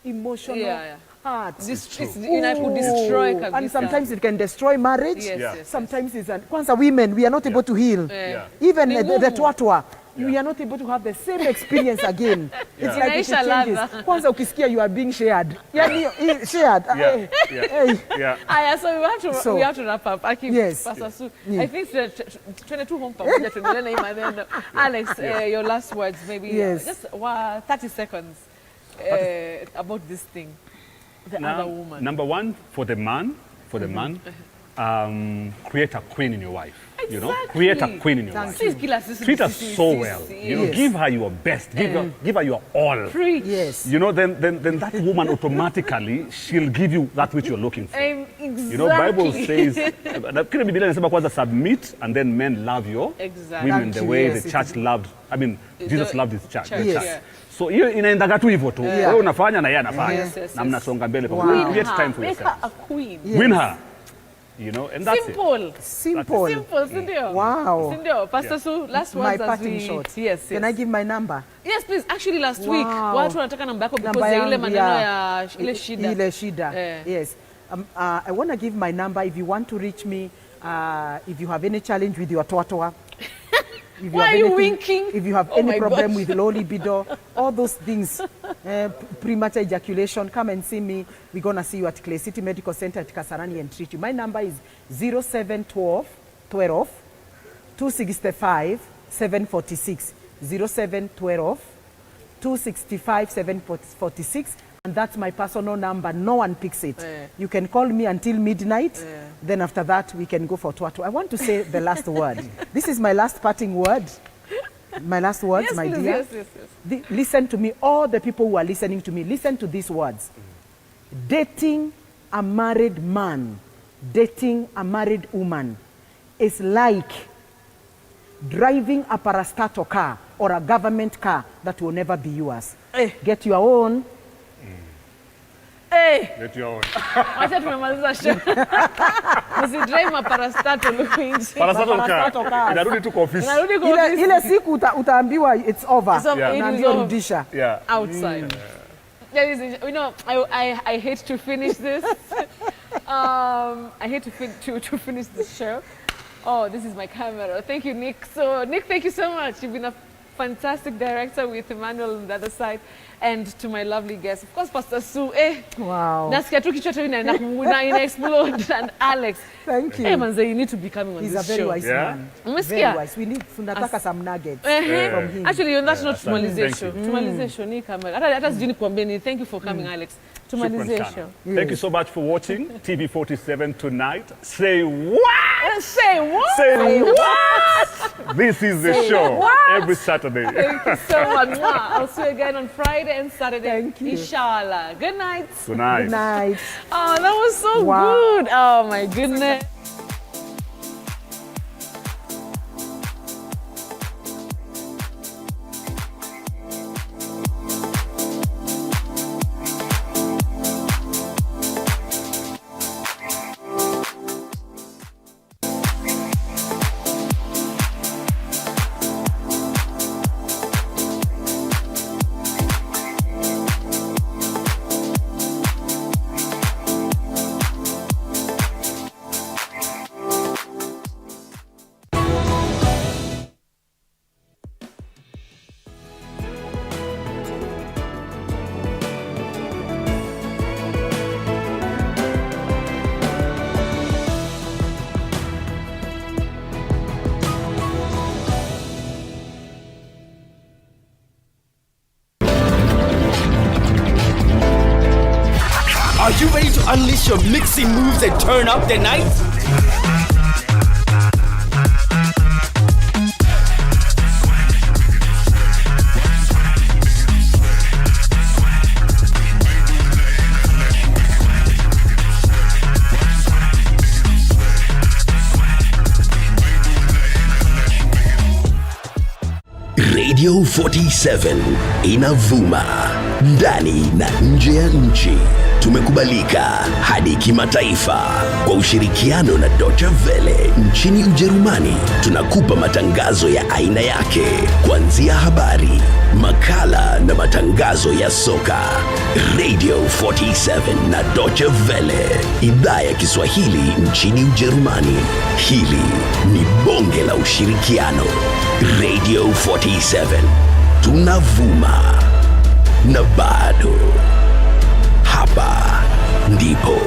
emotional hurt. It could destroy and sometimes it can destroy marriage. Sometimes it's kwanza women we are not able to heal. Even the twatwa we are not able to have the same experience again. It's like it changes. Kwanza ukisikia you are being shared. Yani shared. So we have to wrap up. Pastor Sue, I think 22 home pamoja tuendelee na hii maneno. Alex, your last words maybe. Just 30 seconds about this thing. The other woman. Number one, for the man, create a queen in your wife. Exactly. You know, create a queen in your wife. Treat her so well. You know, give her your best. Give her your all. Yes. You know, then that woman automatically she'll give you that which you're looking for. Exactly. You know, Bible says, kile Biblia inasema kwanza submit and then men love your women the way the church loved. I mean, Jesus loved his church. So hiyo inaendaga tu hivyo tu. Wewe unafanya na yeye anafanya. Na mnasonga mbele pamoja. Create time for yourself. Make her a queen. Win her. You know, and that's Simple, Sindio. Wow. Sindio. Pastor Sue, last words as we... short. Yes. Can I give my number? Yes, please. Actually, last week, watu wanataka namba yako because ya ile maneno ya ile shida. Ile shida. Yes. I want to give my number if you want to reach me, if you have any challenge with your twatwa. Why are you winking? If you have any problem with low libido, all those things, premature ejaculation, come and see me. We're going to see you at Clay City Medical Center at Kasarani and treat you. My number is 0712 265 746. 0712 265 746. And that's my personal number. No one picks it. You can call me until midnight. Then after that, we can go for twatu. I want to say the last word. This is my last parting word. My last words, my dear. Yes. Listen to me. All the people who are listening to me, listen to these words. Dating a married man, dating a married woman is like driving a parastatal car or a government car that will never be yours. Get your own. Get your own. Wacha tumemaliza show. Msidrive maparastato huko nje. Parastato car. Inarudi tu kwa office. Ile siku utaambiwa it's over. Na ndio rudisha. Outside. You know, I hate to finish this. I hate to finish this show Oh, this is my camera. Thank you, Nick. So, Nick, thank you so much. You've been a fantastic director with Emmanuel on the other side. And to my lovely guest, of course, Pastor Sue. Wow. Nasikia tu kichwa ina explode. And Alex. Thank you. Hey, manze, you need to be coming on He's this a very show. wise man. Very wise. We need tunataka some nuggets from him. Actually, that's not tumalization. Tumalization ni kama. Hata sijui nikwambie ni. Thank you for coming, Alex. Tumalization. Thank you so much for watching TV47 tonight. Say what? Say what? Say what? This is the show every Saturday. Thank you so much. I'll see you again on Friday and Saturday. Thank you. Inshallah. Good night. Good night. Good night. Oh, that was so good. Oh, my goodness. Are you ready to unleash your mixing moves and turn up the night? Radio 47 inavuma ndani na nje ya nchi. Tumekubalika hadi kimataifa kwa ushirikiano na Deutsche Welle nchini Ujerumani. Tunakupa matangazo ya aina yake, kuanzia habari, makala na matangazo ya soka. Radio 47 na Deutsche Welle, idhaa ya Kiswahili nchini Ujerumani. Hili ni bonge la ushirikiano. Radio 47, tunavuma na bado hapa ndipo.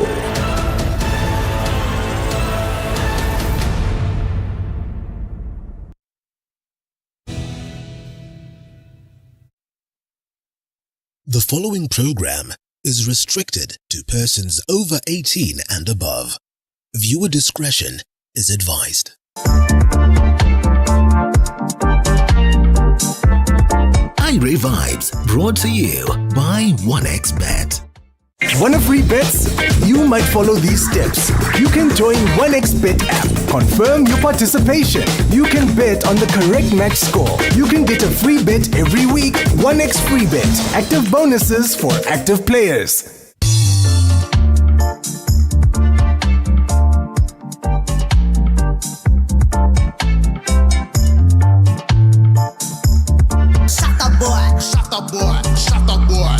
The following program is restricted to persons over 18 and above. Viewer discretion is advised. Ire Vibes, brought to you by 1xBet. Want free bets? You might follow these steps. You can join 1xBet app. Confirm your participation. You can bet on the correct match score. You can get a free bet every week. 1x free bet. Active bonuses for active players. Shut up, boy. Shut up, boy. Shut up, boy.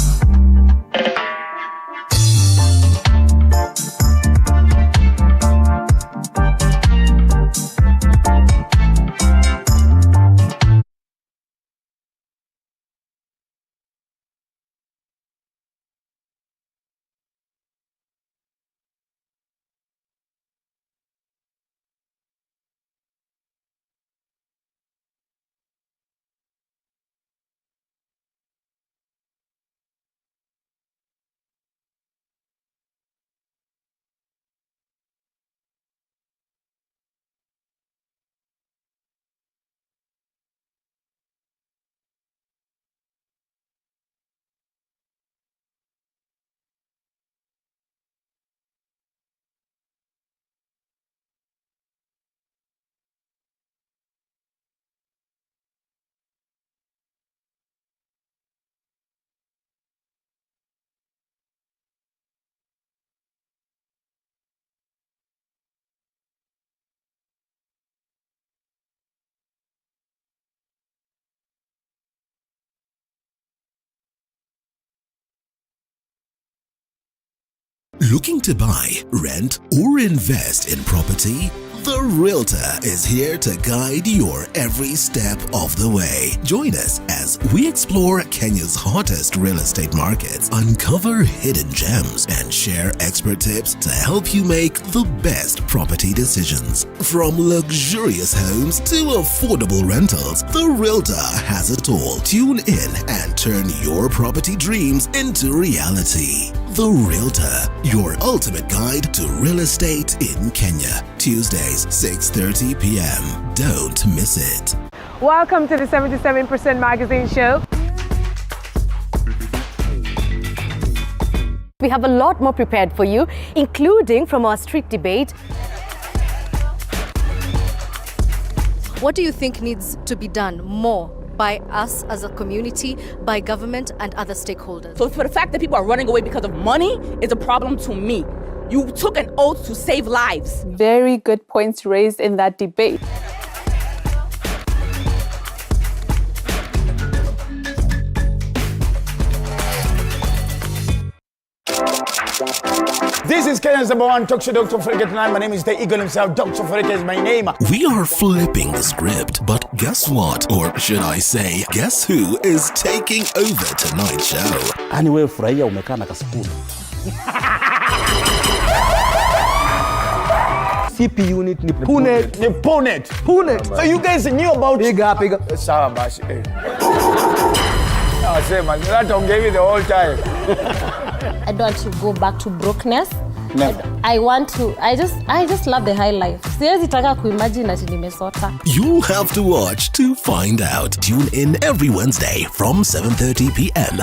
Looking to buy, rent, or invest in property? The Realtor is here to guide your every step of the way. Join us as we explore Kenya's hottest real estate markets, uncover hidden gems, and share expert tips to help you make the best property decisions. From luxurious homes to affordable rentals, The Realtor has it all. Tune in and turn your property dreams into reality. The Realtor, your ultimate guide to real estate in Kenya. Tuesdays, 6:30 p.m. Don't miss it. Welcome to the 77% Magazine Show. We have a lot more prepared for you, including from our street debate. What do you think needs to be done more by us as a community, by government and other stakeholders? So for the fact that people are running away because of money is a problem to me. You took an oath to save lives. Very good points raised in that debate. This is Kenya's #1 talk show, Dr. Fureke tonight. My name is the Eagle himself. Dr. Fureke is my name. We are flipping the script, but guess what? Or should I say, guess who is taking over tonight's show? Anyway, furahia umekaa na kasipuni. CP unit ni Punet. So you guys knew about Piga. Sawa basi. Sema, that I'm giving the whole time. I don't want to go back to brokenness. Never. I just love the high life. Siwezi taka kuimagine ati nimesota. You'll have to watch to find out. Tune in every Wednesday from 7:30 p.m.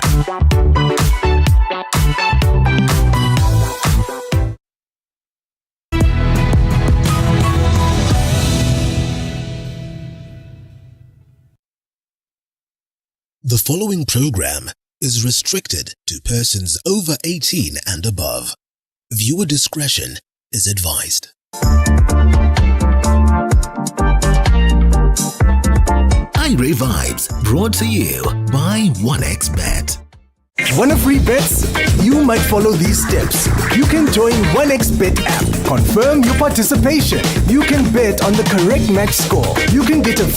The following program is restricted to persons over 18 and above. Viewer discretion is advised. Ire Vibes, brought to you by 1xBet. Want free bets? You might follow these steps. You can join 1xBet app. Confirm your participation. You can bet on the correct match score. You can get a free